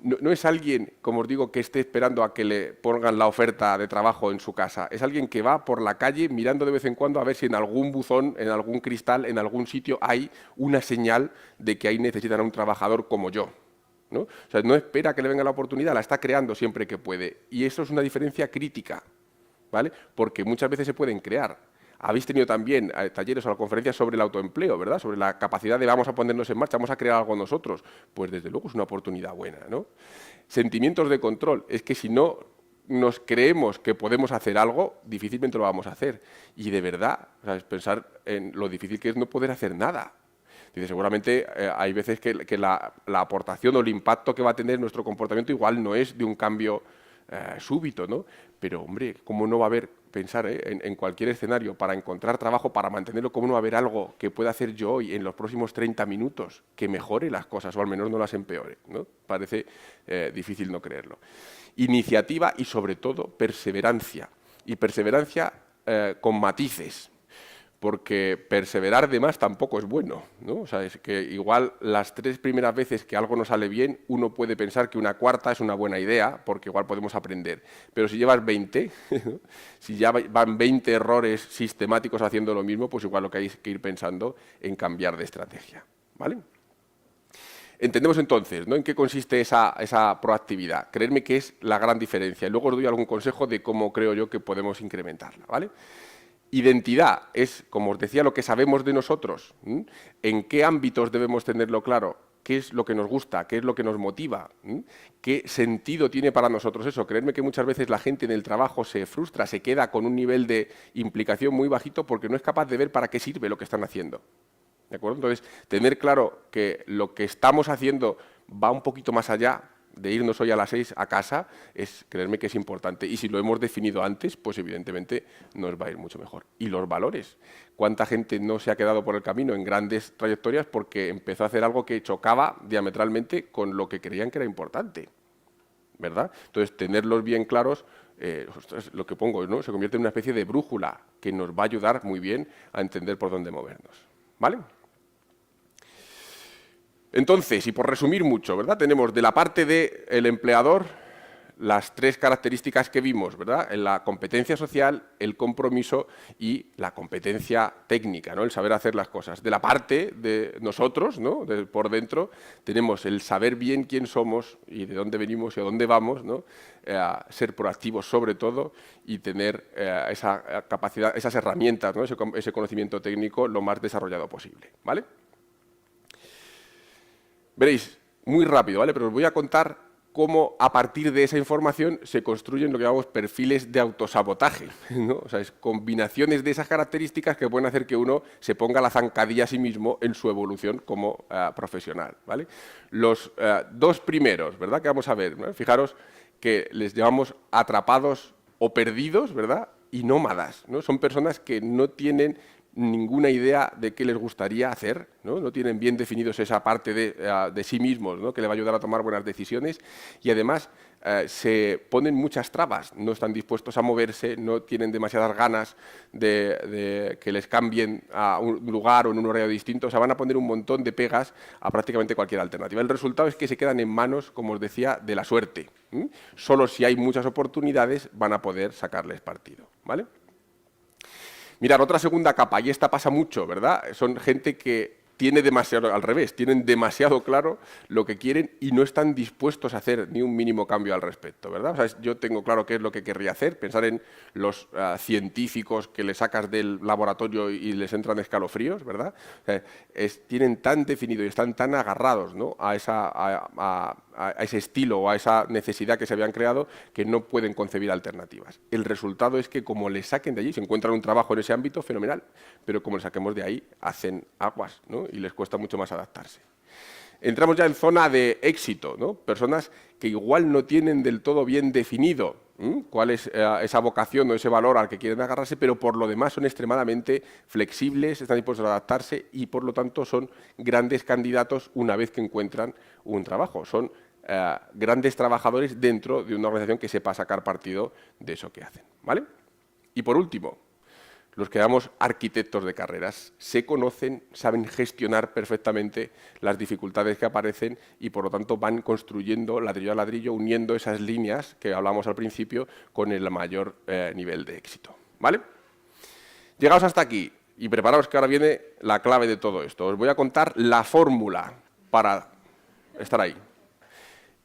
No es alguien, como os digo, que esté esperando a que le pongan la oferta de trabajo en su casa. Es alguien que va por la calle mirando de vez en cuando a ver si en algún buzón, en algún cristal, en algún sitio hay una señal de que ahí necesitan a un trabajador como yo, ¿no? O sea, no espera que le venga la oportunidad, la está creando siempre que puede. Y eso es una diferencia crítica, ¿vale? Porque muchas veces se pueden crear. Habéis tenido también talleres o conferencias sobre el autoempleo, ¿verdad? Sobre la capacidad de vamos a ponernos en marcha, vamos a crear algo nosotros. Pues desde luego es una oportunidad buena, ¿no? Sentimientos de control. Es que si no nos creemos que podemos hacer algo, difícilmente lo vamos a hacer. Y de verdad, o sea, es pensar en lo difícil que es no poder hacer nada. Dice, seguramente hay veces que la aportación o el impacto que va a tener nuestro comportamiento igual no es de un cambio súbito, ¿no? Pero, hombre, ¿cómo no va a haber, pensar en cualquier escenario, para encontrar trabajo, para mantenerlo, cómo no va a haber algo que pueda hacer yo hoy en los próximos 30 minutos que mejore las cosas o al menos no las empeore, ¿no? Parece difícil no creerlo. Iniciativa y, sobre todo, perseverancia. Y perseverancia con matices. Porque perseverar de más tampoco es bueno, ¿no? O sea, es que igual las 3 primeras veces que algo no sale bien, uno puede pensar que una cuarta es una buena idea, porque igual podemos aprender. Pero si llevas 20, ¿no? Si ya van 20 errores sistemáticos haciendo lo mismo, pues igual lo que hay que ir pensando en cambiar de estrategia, ¿vale? Entendemos entonces, ¿no?, en qué consiste esa proactividad. Creedme que es la gran diferencia. Luego os doy algún consejo de cómo creo yo que podemos incrementarla, ¿vale? Identidad es, como os decía, lo que sabemos de nosotros. ¿En qué ámbitos debemos tenerlo claro? ¿Qué es lo que nos gusta? ¿Qué es lo que nos motiva? ¿Qué sentido tiene para nosotros eso? Creedme que muchas veces la gente en el trabajo se frustra, se queda con un nivel de implicación muy bajito porque no es capaz de ver para qué sirve lo que están haciendo. ¿De acuerdo? Entonces, tener claro que lo que estamos haciendo va un poquito más allá de irnos hoy a las 6 a casa, creerme que es importante. Y si lo hemos definido antes, pues evidentemente nos va a ir mucho mejor. Y los valores. ¿Cuánta gente no se ha quedado por el camino en grandes trayectorias porque empezó a hacer algo que chocaba diametralmente con lo que creían que era importante? ¿Verdad? Entonces, tenerlos bien claros, lo que pongo, ¿no?, se convierte en una especie de brújula que nos va a ayudar muy bien a entender por dónde movernos. ¿Vale? Entonces, y por resumir mucho, ¿verdad?, tenemos de la parte del empleador las 3 características que vimos, ¿verdad?, en la competencia social, el compromiso y la competencia técnica, ¿no?, el saber hacer las cosas. De la parte de nosotros, ¿no?, por dentro, tenemos el saber bien quién somos y de dónde venimos y a dónde vamos, ¿no?, ser proactivos sobre todo y tener esa capacidad, esas herramientas, ¿no?, ese conocimiento técnico lo más desarrollado posible, ¿vale? Veréis, muy rápido, ¿vale? Pero os voy a contar cómo a partir de esa información se construyen lo que llamamos perfiles de autosabotaje, ¿no? O sea, es combinaciones de esas características que pueden hacer que uno se ponga la zancadilla a sí mismo en su evolución como profesional, ¿vale? Los 2 primeros, ¿verdad?, que vamos a ver, ¿no? Fijaros que les llamamos atrapados o perdidos, ¿verdad?, y nómadas, ¿no? Son personas que no tienen ninguna idea de qué les gustaría hacer, ¿no? No tienen bien definidos esa parte de sí mismos, ¿no? Que le va a ayudar a tomar buenas decisiones y además se ponen muchas trabas, no están dispuestos a moverse, no tienen demasiadas ganas de que les cambien a un lugar o en un horario distinto, o sea, van a poner un montón de pegas a prácticamente cualquier alternativa. El resultado es que se quedan en manos, como os decía, de la suerte. Solo si hay muchas oportunidades van a poder sacarles partido, ¿vale? Mirad, otra segunda capa, y esta pasa mucho, ¿verdad? Son gente que tiene demasiado, al revés, tienen demasiado claro lo que quieren y no están dispuestos a hacer ni un mínimo cambio al respecto, ¿verdad? O sea, yo tengo claro qué es lo que querría hacer, pensar en los científicos que le sacas del laboratorio y les entran escalofríos, ¿verdad? O sea, tienen tan definido y están tan agarrados, ¿no? a ese estilo o a esa necesidad que se habían creado que no pueden concebir alternativas. El resultado es que como les saquen de allí, se encuentran un trabajo en ese ámbito, fenomenal, pero como les saquemos de ahí, hacen aguas, ¿no? Y les cuesta mucho más adaptarse. Entramos ya en zona de éxito, ¿no? Personas que igual no tienen del todo bien definido cuál es esa vocación o ese valor al que quieren agarrarse, pero por lo demás son extremadamente flexibles, están dispuestos a adaptarse y por lo tanto son grandes candidatos una vez que encuentran un trabajo. Son grandes trabajadores dentro de una organización que sepa sacar partido de eso que hacen, ¿vale? Y por último, los que llamamos arquitectos de carreras, se conocen, saben gestionar perfectamente las dificultades que aparecen y, por lo tanto, van construyendo ladrillo a ladrillo, uniendo esas líneas que hablamos al principio con el mayor nivel de éxito, ¿vale? Llegados hasta aquí y preparaos que ahora viene la clave de todo esto. Os voy a contar la fórmula para estar ahí.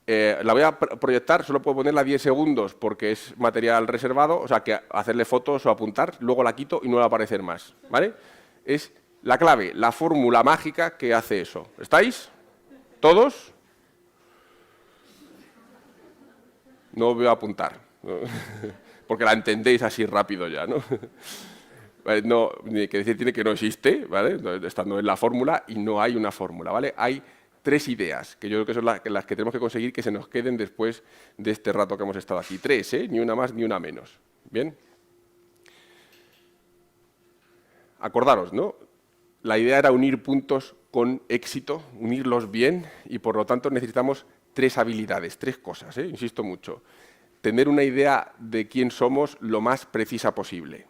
La voy a proyectar, solo puedo ponerla 10 segundos porque es material reservado, o sea que hacerle fotos o apuntar, luego la quito y no va a aparecer más, ¿vale? Es la clave, la fórmula mágica que hace eso. ¿Estáis? ¿Todos? No os voy a apuntar, ¿no? Porque la entendéis así rápido ya, ¿no? No, ni que decir tiene que no existe, ¿vale? Esta no es la fórmula y no hay una fórmula, ¿vale? Hay 3 ideas, que yo creo que son las que tenemos que conseguir que se nos queden después de este rato que hemos estado aquí. 3, ¿eh? Ni una más ni una menos. ¿Bien? Acordaros, ¿no? La idea era unir puntos con éxito, unirlos bien, y por lo tanto necesitamos 3 habilidades, 3 cosas, ¿eh? Insisto mucho. Tener una idea de quién somos lo más precisa posible.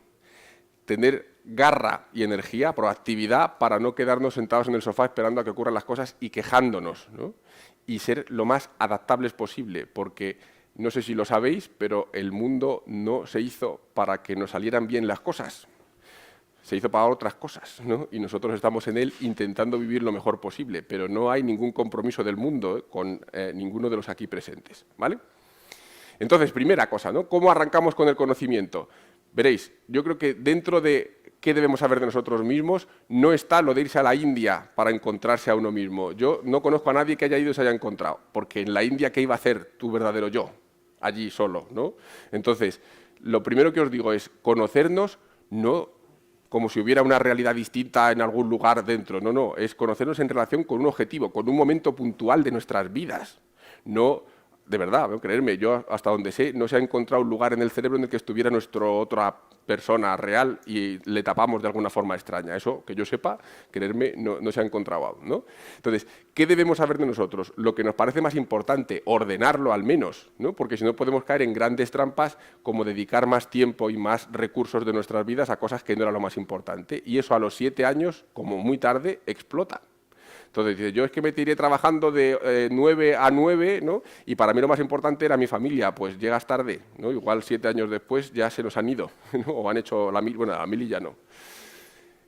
Tener garra y energía, proactividad, para no quedarnos sentados en el sofá esperando a que ocurran las cosas y quejándonos, ¿no? Y ser lo más adaptables posible, porque no sé si lo sabéis, pero el mundo no se hizo para que nos salieran bien las cosas, se hizo para otras cosas, ¿no? Y nosotros estamos en él intentando vivir lo mejor posible, pero no hay ningún compromiso del mundo con ninguno de los aquí presentes, ¿vale? Entonces, primera cosa, ¿no? ¿Cómo arrancamos con el conocimiento? Veréis, yo creo que dentro de qué debemos saber de nosotros mismos no está lo de irse a la India para encontrarse a uno mismo. Yo no conozco a nadie que haya ido y se haya encontrado, porque en la India, ¿qué iba a hacer tu verdadero yo? Allí solo, ¿no? Entonces, lo primero que os digo es conocernos, no como si hubiera una realidad distinta en algún lugar dentro, no, es conocernos en relación con un objetivo, con un momento puntual de nuestras vidas, no. De verdad, ¿no? Creerme, yo hasta donde sé no se ha encontrado un lugar en el cerebro en el que estuviera nuestra otra persona real y le tapamos de alguna forma extraña. Eso, que yo sepa, creerme, no se ha encontrado aún, ¿no? Entonces, ¿qué debemos saber de nosotros? Lo que nos parece más importante, ordenarlo al menos, ¿no? Porque si no podemos caer en grandes trampas como dedicar más tiempo y más recursos de nuestras vidas a cosas que no era lo más importante. Y eso a los 7 años, como muy tarde, explota. Entonces, dice, yo es que me tiré trabajando de 9 a 9, ¿no? Y para mí lo más importante era mi familia, pues llegas tarde, ¿no? Igual 7 años después ya se nos han ido, ¿no? O han hecho la mili ya no.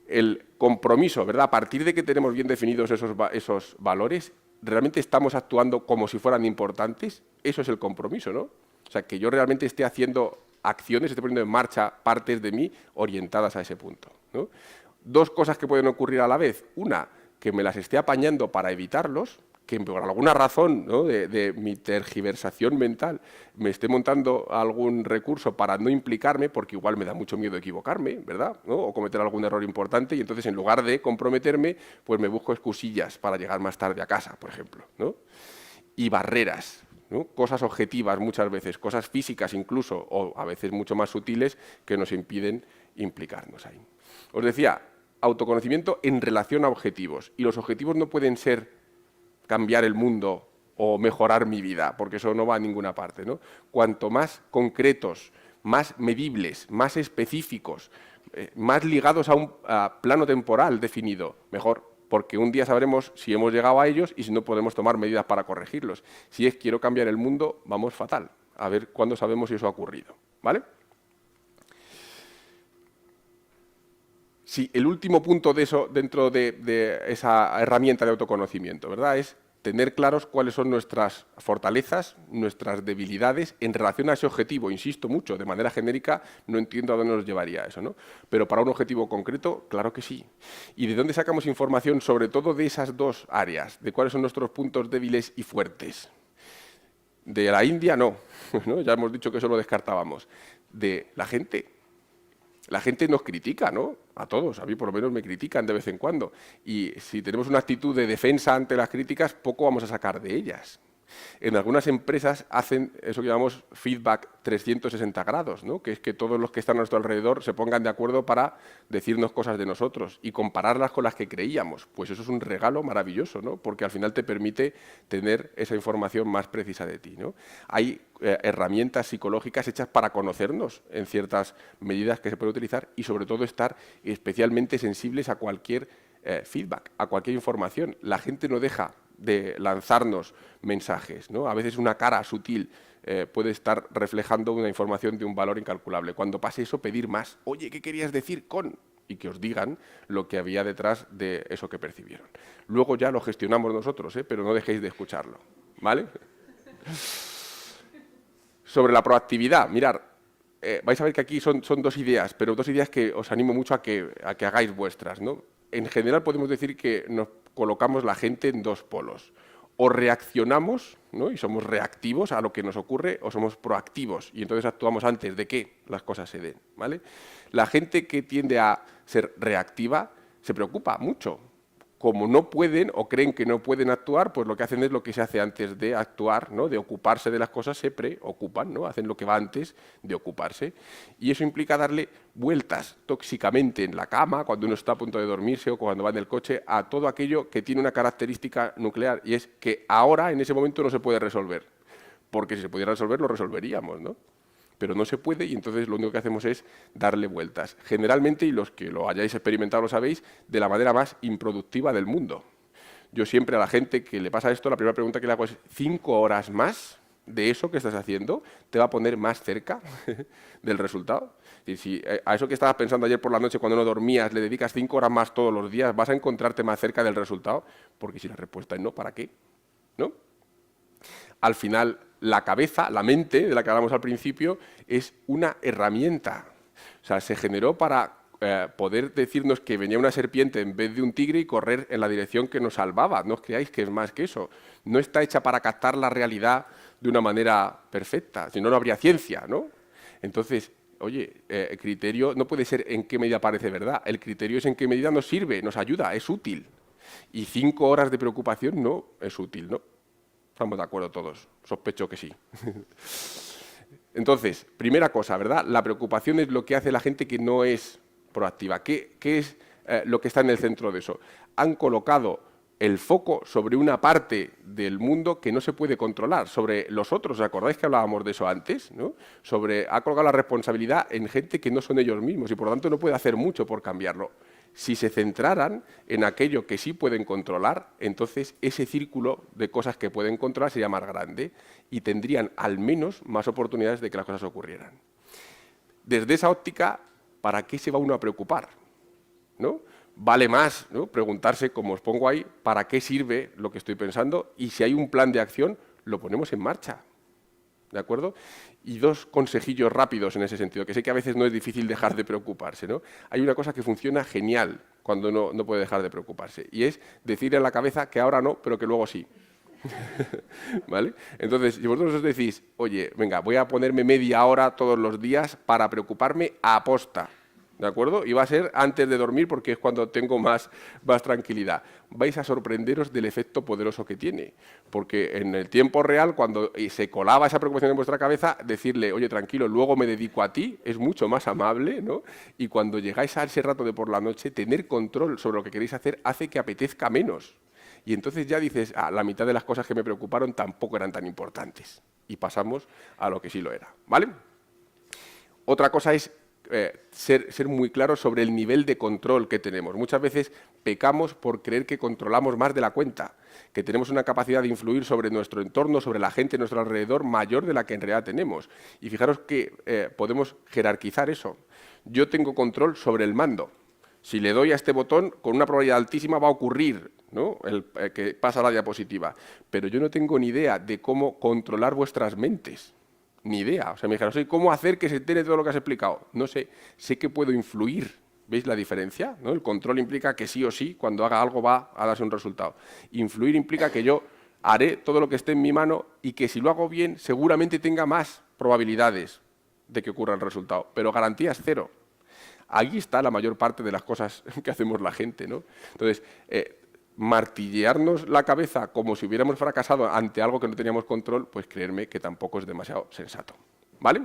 El compromiso, ¿verdad? A partir de que tenemos bien definidos esos valores, ¿realmente estamos actuando como si fueran importantes? Eso es el compromiso, ¿no? O sea, que yo realmente esté haciendo acciones, esté poniendo en marcha partes de mí orientadas a ese punto, ¿no? 2 cosas que pueden ocurrir a la vez. Una, que me las esté apañando para evitarlos, que por alguna razón, ¿no? de mi tergiversación mental me esté montando algún recurso para no implicarme, porque igual me da mucho miedo equivocarme, ¿verdad? ¿No? O cometer algún error importante, y entonces en lugar de comprometerme, pues me busco excusillas para llegar más tarde a casa, por ejemplo, ¿no? Y barreras, ¿no? Cosas objetivas muchas veces, cosas físicas incluso, o a veces mucho más sutiles, que nos impiden implicarnos ahí. Os decía, autoconocimiento en relación a objetivos. Y los objetivos no pueden ser cambiar el mundo o mejorar mi vida, porque eso no va a ninguna parte, ¿no? Cuanto más concretos, más medibles, más específicos, más ligados a un plano temporal definido, mejor, porque un día sabremos si hemos llegado a ellos y si no podemos tomar medidas para corregirlos. Si es quiero cambiar el mundo, vamos fatal. A ver cuándo sabemos si eso ha ocurrido, ¿vale? Sí, el último punto de eso, dentro de esa herramienta de autoconocimiento, ¿verdad?, es tener claros cuáles son nuestras fortalezas, nuestras debilidades en relación a ese objetivo. Insisto mucho, de manera genérica no entiendo a dónde nos llevaría eso, ¿no? Pero para un objetivo concreto, claro que sí. ¿Y de dónde sacamos información, sobre todo de esas dos áreas? ¿De cuáles son nuestros puntos débiles y fuertes? De la India, no. ¿No? Ya hemos dicho que eso lo descartábamos. De la gente. La gente nos critica, ¿no? A todos, a mí por lo menos me critican de vez en cuando. Y si tenemos una actitud de defensa ante las críticas, poco vamos a sacar de ellas. En algunas empresas hacen eso que llamamos feedback 360 grados, ¿no? Que es que todos los que están a nuestro alrededor se pongan de acuerdo para decirnos cosas de nosotros y compararlas con las que creíamos. Pues eso es un regalo maravilloso, ¿no? Porque al final te permite tener esa información más precisa de ti, ¿no? Hay herramientas psicológicas hechas para conocernos en ciertas medidas que se puede utilizar y sobre todo estar especialmente sensibles a cualquier feedback, a cualquier información. La gente no deja de lanzarnos mensajes, ¿no? A veces una cara sutil puede estar reflejando una información de un valor incalculable. Cuando pase eso, pedir más. Oye, ¿qué querías decir con? Y que os digan lo que había detrás de eso que percibieron. Luego ya lo gestionamos nosotros, pero no dejéis de escucharlo, ¿vale? Sobre la proactividad, mirad, vais a ver que aquí son dos ideas, pero dos ideas que os animo mucho a que hagáis vuestras, ¿no? En general podemos decir que nos colocamos la gente en dos polos. O reaccionamos, ¿no?, y somos reactivos a lo que nos ocurre, o somos proactivos y entonces actuamos antes de que las cosas se den, ¿vale? La gente que tiende a ser reactiva se preocupa mucho. Como no pueden o creen que no pueden actuar, pues lo que hacen es lo que se hace antes de actuar, ¿no? De ocuparse de las cosas, se preocupan, ¿no? Hacen lo que va antes de ocuparse. Y eso implica darle vueltas tóxicamente en la cama, cuando uno está a punto de dormirse o cuando va en el coche, a todo aquello que tiene una característica nuclear, y es que ahora, en ese momento, no se puede resolver. Porque si se pudiera resolver, lo resolveríamos, ¿no? Pero no se puede y entonces lo único que hacemos es darle vueltas. Generalmente, y los que lo hayáis experimentado lo sabéis, de la manera más improductiva del mundo. Yo siempre a la gente que le pasa esto, la primera pregunta que le hago es 5 horas más de eso que estás haciendo te va a poner más cerca del resultado. Y si a eso que estabas pensando ayer por la noche cuando no dormías le dedicas 5 horas más todos los días, vas a encontrarte más cerca del resultado, porque si la respuesta es no, ¿para qué? ¿No? Al final, la cabeza, la mente, de la que hablamos al principio, es una herramienta. O sea, se generó para poder decirnos que venía una serpiente en vez de un tigre y correr en la dirección que nos salvaba. No os creáis que es más que eso. No está hecha para captar la realidad de una manera perfecta, si no, no habría ciencia, ¿no? Entonces, oye, el criterio no puede ser en qué medida parece verdad. El criterio es en qué medida nos sirve, nos ayuda, es útil. Y 5 horas de preocupación no es útil, ¿no? Estamos de acuerdo todos, sospecho que sí. Entonces, primera cosa, ¿verdad? La preocupación es lo que hace la gente que no es proactiva. ¿Qué es lo que está en el centro de eso? Han colocado el foco sobre una parte del mundo que no se puede controlar, sobre los otros. ¿Os acordáis que hablábamos de eso antes? ¿No? Ha colocado la responsabilidad en gente que no son ellos mismos y por lo tanto no puede hacer mucho por cambiarlo. Si se centraran en aquello que sí pueden controlar, entonces ese círculo de cosas que pueden controlar sería más grande y tendrían al menos más oportunidades de que las cosas ocurrieran. Desde esa óptica, ¿para qué se va uno a preocupar? ¿No? Vale más, ¿no?, preguntarse, como os pongo ahí, ¿para qué sirve lo que estoy pensando? Y si hay un plan de acción, lo ponemos en marcha. ¿De acuerdo? Y 2 consejillos rápidos en ese sentido, que sé que a veces no es difícil dejar de preocuparse, ¿no? Hay una cosa que funciona genial cuando uno no puede dejar de preocuparse, y es decirle a la cabeza que ahora no, pero que luego sí. ¿Vale? Entonces, si vosotros os decís, oye, venga, voy a ponerme media hora todos los días para preocuparme a posta, ¿de acuerdo? Y va a ser antes de dormir porque es cuando tengo más tranquilidad. Vais a sorprenderos del efecto poderoso que tiene, porque en el tiempo real, cuando se colaba esa preocupación en vuestra cabeza, decirle, oye, tranquilo, luego me dedico a ti, es mucho más amable, ¿no? Y cuando llegáis a ese rato de por la noche, tener control sobre lo que queréis hacer hace que apetezca menos. Y entonces ya dices, la mitad de las cosas que me preocuparon tampoco eran tan importantes. Y pasamos a lo que sí lo era, ¿vale? Otra cosa es ser muy claros sobre el nivel de control que tenemos. Muchas veces pecamos por creer que controlamos más de la cuenta, que tenemos una capacidad de influir sobre nuestro entorno, sobre la gente a nuestro alrededor, mayor de la que en realidad tenemos. Y fijaros que podemos jerarquizar eso. Yo tengo control sobre el mando. Si le doy a este botón, con una probabilidad altísima va a ocurrir, ¿no? Que pasa la diapositiva. Pero yo no tengo ni idea de cómo controlar vuestras mentes. Ni idea. O sea, me dijeron, ¿cómo hacer que se entere todo lo que has explicado? No sé. Sé que puedo influir. ¿Veis la diferencia? ¿No? El control implica que sí o sí, cuando haga algo va a darse un resultado. Influir implica que yo haré todo lo que esté en mi mano y que si lo hago bien, seguramente tenga más probabilidades de que ocurra el resultado. Pero garantías cero. Ahí está la mayor parte de las cosas que hacemos la gente, ¿no? Entonces, martillearnos la cabeza como si hubiéramos fracasado ante algo que no teníamos control, pues creerme que tampoco es demasiado sensato, ¿vale?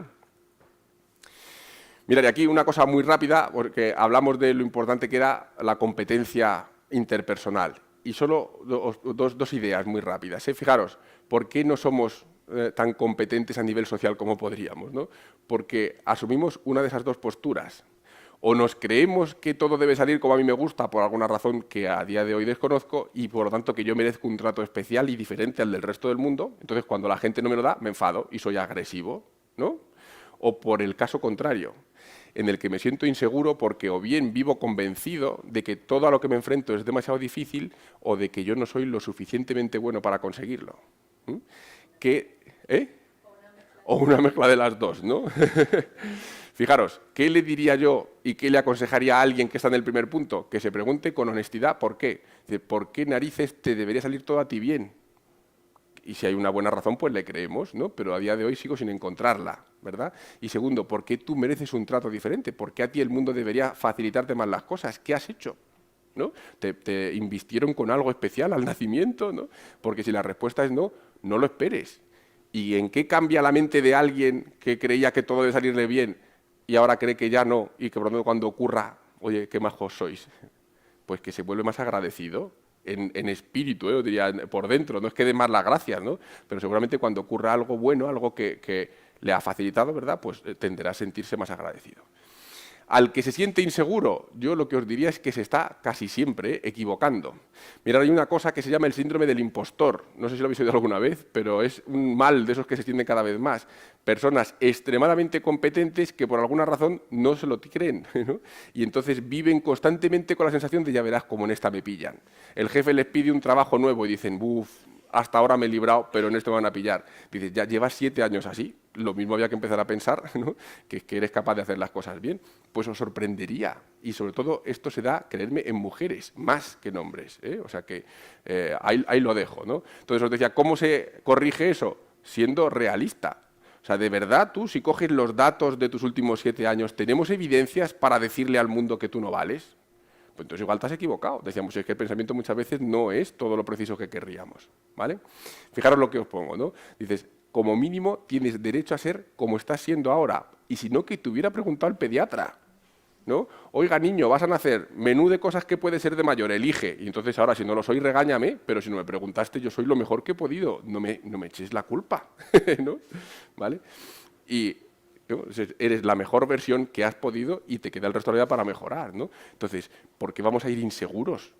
Mirad, aquí una cosa muy rápida, porque hablamos de lo importante que era la competencia interpersonal. Y solo dos ideas muy rápidas, ¿eh? Fijaros, ¿por qué no somos tan competentes a nivel social como podríamos, ¿no? Porque asumimos una de esas dos posturas. O nos creemos que todo debe salir como a mí me gusta por alguna razón que a día de hoy desconozco y por lo tanto que yo merezco un trato especial y diferente al del resto del mundo. Entonces cuando la gente no me lo da, me enfado y soy agresivo, ¿no? O por el caso contrario, en el que me siento inseguro porque o bien vivo convencido de que todo a lo que me enfrento es demasiado difícil o de que yo no soy lo suficientemente bueno para conseguirlo. O una mezcla de las dos, ¿no? Fijaros, ¿qué le diría yo y qué le aconsejaría a alguien que está en el primer punto? Que se pregunte con honestidad por qué. ¿Por qué narices te debería salir todo a ti bien? Y si hay una buena razón, pues le creemos, ¿no? Pero a día de hoy sigo sin encontrarla, ¿verdad? Y segundo, ¿por qué tú mereces un trato diferente? ¿Por qué a ti el mundo debería facilitarte más las cosas? ¿Qué has hecho? ¿No? ¿Te invistieron con algo especial al nacimiento? ¿No? Porque si la respuesta es no, no lo esperes. ¿Y en qué cambia la mente de alguien que creía que todo debe salirle bien y ahora cree que ya no y que por lo tanto cuando ocurra, oye, qué majos sois? Pues que se vuelve más agradecido en espíritu, os diría, por dentro, no es que dé más las gracias, ¿no? Pero seguramente cuando ocurra algo bueno, algo que le ha facilitado, ¿verdad? Pues tenderá a sentirse más agradecido. Al que se siente inseguro, yo lo que os diría es que se está casi siempre equivocando. Mirad, hay una cosa que se llama el síndrome del impostor. No sé si lo habéis oído alguna vez, pero es un mal de esos que se extienden cada vez más. Personas extremadamente competentes que por alguna razón no se lo creen, ¿no? Y entonces viven constantemente con la sensación de ya verás cómo en esta me pillan. El jefe les pide un trabajo nuevo y dicen, buf, hasta ahora me he librado, pero en esto me van a pillar. Dices, ya llevas 7 años así, lo mismo había que empezar a pensar, ¿no? que eres capaz de hacer las cosas bien. Pues os sorprendería. Y sobre todo esto se da, creedme, en mujeres, más que en hombres, ¿eh? O sea que ahí lo dejo, ¿no? Entonces os decía, ¿cómo se corrige eso? Siendo realista. O sea, de verdad tú, si coges los datos de tus últimos 7 años, ¿tenemos evidencias para decirle al mundo que tú no vales? Pues entonces igual te has equivocado. Decíamos, es que el pensamiento muchas veces no es todo lo preciso que querríamos, ¿vale? Fijaros lo que os pongo, ¿no? Dices, como mínimo tienes derecho a ser como estás siendo ahora. Y si no, que te hubiera preguntado el pediatra, ¿no? Oiga, niño, vas a nacer, menú de cosas que puede ser de mayor, elige. Y entonces ahora, si no lo soy, regáñame, pero si no me preguntaste, yo soy lo mejor que he podido. No me eches la culpa, ¿no? ¿Vale? Y eres la mejor versión que has podido y te queda el resto de la vida para mejorar, ¿no? Entonces, ¿por qué vamos a ir inseguros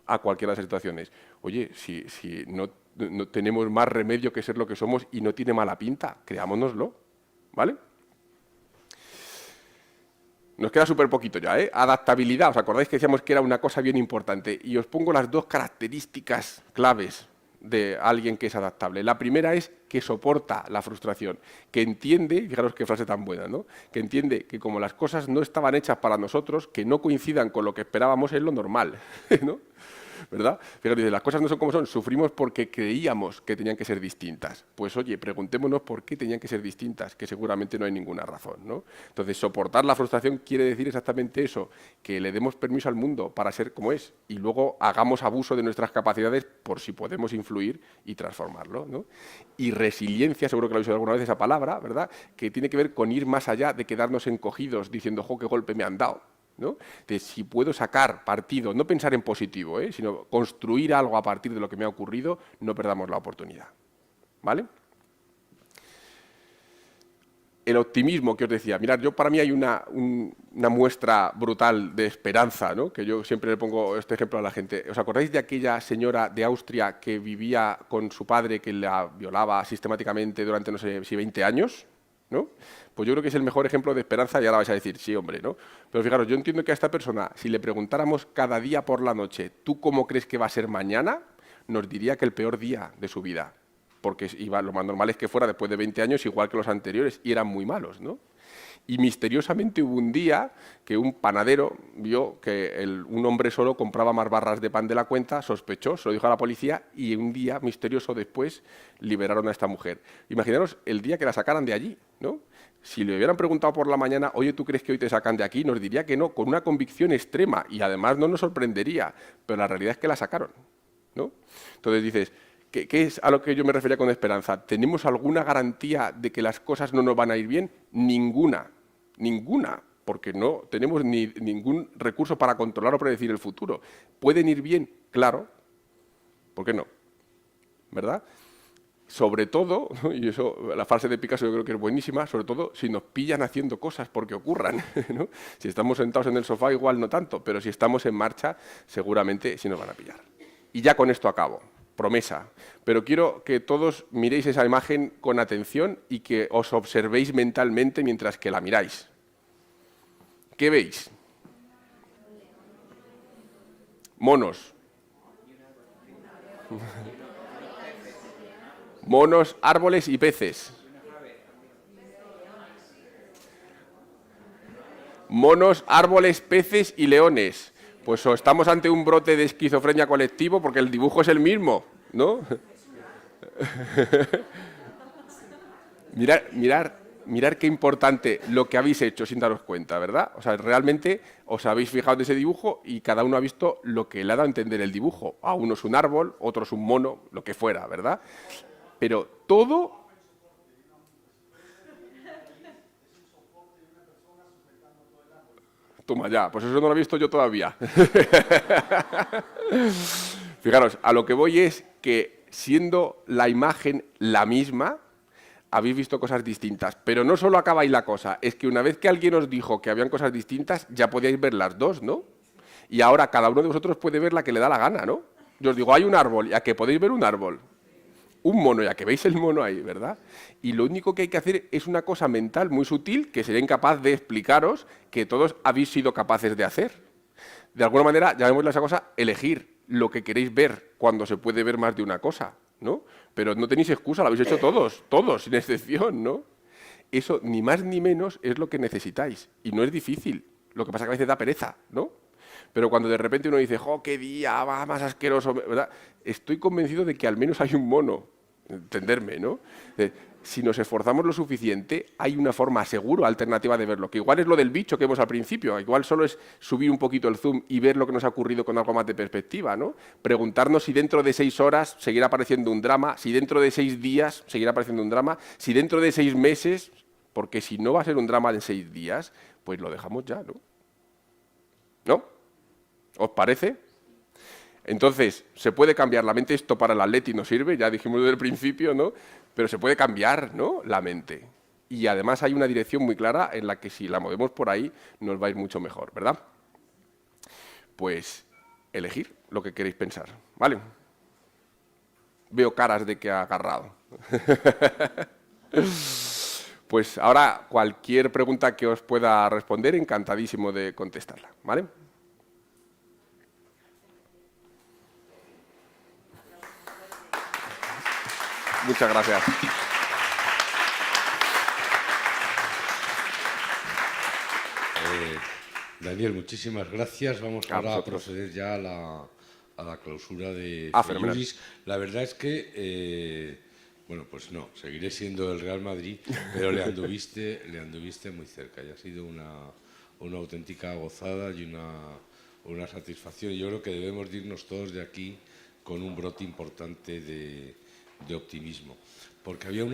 a cualquiera de las situaciones? Oye, si no tenemos más remedio que ser lo que somos y no tiene mala pinta, creámonoslo, ¿vale? Nos queda súper poquito ya, ¿eh? Adaptabilidad, ¿os acordáis que decíamos que era una cosa bien importante? Y os pongo las 2 características claves de alguien que es adaptable. La primera es que soporta la frustración, que entiende, fijaros qué frase tan buena, ¿no? Que entiende que como las cosas no estaban hechas para nosotros, que no coincidan con lo que esperábamos es lo normal, ¿no? ¿verdad? Fíjate, dice, las cosas no son como son, sufrimos porque creíamos que tenían que ser distintas. Pues oye, preguntémonos por qué tenían que ser distintas, que seguramente no hay ninguna razón, ¿no? Entonces, soportar la frustración quiere decir exactamente eso, que le demos permiso al mundo para ser como es y luego hagamos abuso de nuestras capacidades por si podemos influir y transformarlo, ¿no? Y resiliencia, seguro que lo he usado alguna vez esa palabra, ¿verdad? Que tiene que ver con ir más allá de quedarnos encogidos diciendo, ¡jo, qué golpe me han dado! ¿No? De si puedo sacar partido, no pensar en positivo, sino construir algo a partir de lo que me ha ocurrido, no perdamos la oportunidad. ¿Vale? El optimismo que os decía, mirad, para mí hay una muestra brutal de esperanza, ¿no? Que yo siempre le pongo este ejemplo a la gente. ¿Os acordáis de aquella señora de Austria que vivía con su padre que la violaba sistemáticamente durante, no sé si 20 años? ¿No? Pues yo creo que es el mejor ejemplo de esperanza y ahora vais a decir, sí, hombre, ¿no? Pero fijaros, yo entiendo que a esta persona, si le preguntáramos cada día por la noche, ¿tú cómo crees que va a ser mañana?, nos diría que el peor día de su vida, porque lo más normal es que fuera después de 20 años igual que los anteriores, y eran muy malos, ¿no? Y misteriosamente hubo un día que un panadero vio que un hombre solo compraba más barras de pan de la cuenta, sospechó, se lo dijo a la policía y un día misterioso después liberaron a esta mujer. Imaginaros el día que la sacaran de allí, ¿no? Si le hubieran preguntado por la mañana, oye, ¿tú crees que hoy te sacan de aquí?, nos diría que no, con una convicción extrema y además no nos sorprendería, pero la realidad es que la sacaron, ¿no? Entonces dices, ¿qué es a lo que yo me refería con esperanza? ¿Tenemos alguna garantía de que las cosas no nos van a ir bien? Ninguna, porque no tenemos ningún recurso para controlar o predecir el futuro. ¿Pueden ir bien? Claro. ¿Por qué no? ¿Verdad? Sobre todo, y eso, la frase de Picasso yo creo que es buenísima, sobre todo si nos pillan haciendo cosas porque ocurran, ¿no? Si estamos sentados en el sofá igual no tanto, pero si estamos en marcha seguramente sí nos van a pillar. Y ya con esto acabo. Promesa, pero quiero que todos miréis esa imagen con atención y que os observéis mentalmente mientras que la miráis. ¿Qué veis? Monos. Monos, árboles y peces. Monos, árboles, peces y leones. Pues o estamos ante un brote de esquizofrenia colectivo porque el dibujo es el mismo, ¿no? Mirar qué importante lo que habéis hecho sin daros cuenta, ¿verdad? O sea, realmente os habéis fijado en ese dibujo y cada uno ha visto lo que le ha dado a entender el dibujo. A uno es un árbol, otro es un mono, lo que fuera, ¿verdad? Pero todo... Toma ya, pues eso no lo he visto yo todavía. Fijaros, a lo que voy es que siendo la imagen la misma, habéis visto cosas distintas. Pero no solo acaba ahí la cosa, es que una vez que alguien os dijo que habían cosas distintas, ya podíais ver las dos, ¿no? Y ahora cada uno de vosotros puede ver la que le da la gana, ¿no? Yo os digo, hay un árbol, ya que podéis ver un árbol. Un mono, ya que veis el mono ahí, ¿verdad? Y lo único que hay que hacer es una cosa mental muy sutil que sería incapaz de explicaros que todos habéis sido capaces de hacer. De alguna manera, llamémosle a esa cosa, elegir lo que queréis ver cuando se puede ver más de una cosa, ¿no? Pero no tenéis excusa, lo habéis hecho todos, sin excepción, ¿no? Eso, ni más ni menos, es lo que necesitáis. Y no es difícil. Lo que pasa es que a veces da pereza, ¿no? Pero cuando de repente uno dice, ¡jo, qué día, va más asqueroso!, ¿verdad? Estoy convencido de que al menos hay un mono, entenderme, ¿no? Si nos esforzamos lo suficiente, hay una forma seguro, alternativa de verlo, que igual es lo del bicho que vemos al principio, igual solo es subir un poquito el zoom y ver lo que nos ha ocurrido con algo más de perspectiva, ¿no? Preguntarnos si dentro de 6 horas seguirá apareciendo un drama, si dentro de 6 días seguirá apareciendo un drama, si dentro de 6 meses, porque si no va a ser un drama en 6 días, pues lo dejamos ya, ¿no? ¿No? ¿Os parece? Entonces, se puede cambiar la mente, esto para el atleti no sirve, ya dijimos desde el principio, ¿no? Pero se puede cambiar, ¿no?, la mente. Y además hay una dirección muy clara en la que si la movemos por ahí nos va a ir mucho mejor, ¿verdad? Pues elegir lo que queréis pensar, ¿vale? Veo caras de que ha agarrado. Pues ahora cualquier pregunta que os pueda responder, encantadísimo de contestarla, ¿vale? Muchas gracias. Daniel, muchísimas gracias. Vamos ahora a proceder ya a a la clausura de Fenomenal. Feiuris. La verdad es que, bueno, pues no, seguiré siendo el Real Madrid, pero le anduviste muy cerca y ha sido una auténtica gozada y una satisfacción. Yo creo que debemos de irnos todos de aquí con un brote importante de optimismo. Porque había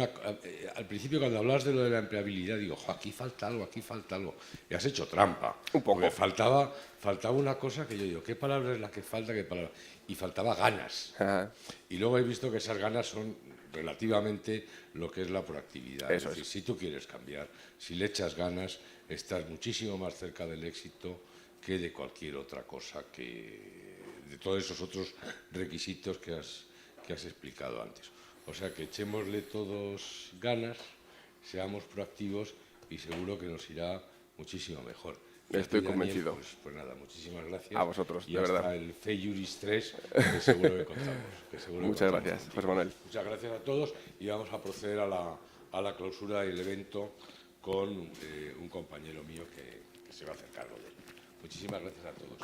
al principio cuando hablabas de lo de la empleabilidad, digo, aquí falta algo, aquí falta algo. Y has hecho trampa. Un poco. Porque faltaba una cosa que yo digo, ¿qué palabra es la que falta? ¿Qué palabra? Y faltaba ganas. Ajá. Y luego he visto que esas ganas son relativamente lo que es la proactividad. Eso es decir, es. si tú quieres cambiar, si le echas ganas, estás muchísimo más cerca del éxito que de cualquier otra cosa, de todos esos otros requisitos que has explicado antes. O sea que echémosle todos ganas, seamos proactivos y seguro que nos irá muchísimo mejor. Y Estoy a ti, Daniel, convencido. Pues nada, muchísimas gracias. A vosotros, y de hasta verdad. el Feiuris 3, que seguro que contamos. Muchas gracias, José Manuel. Muchas gracias a todos y vamos a proceder a la clausura del evento con un compañero mío que se va a hacer cargo de él. Muchísimas gracias a todos.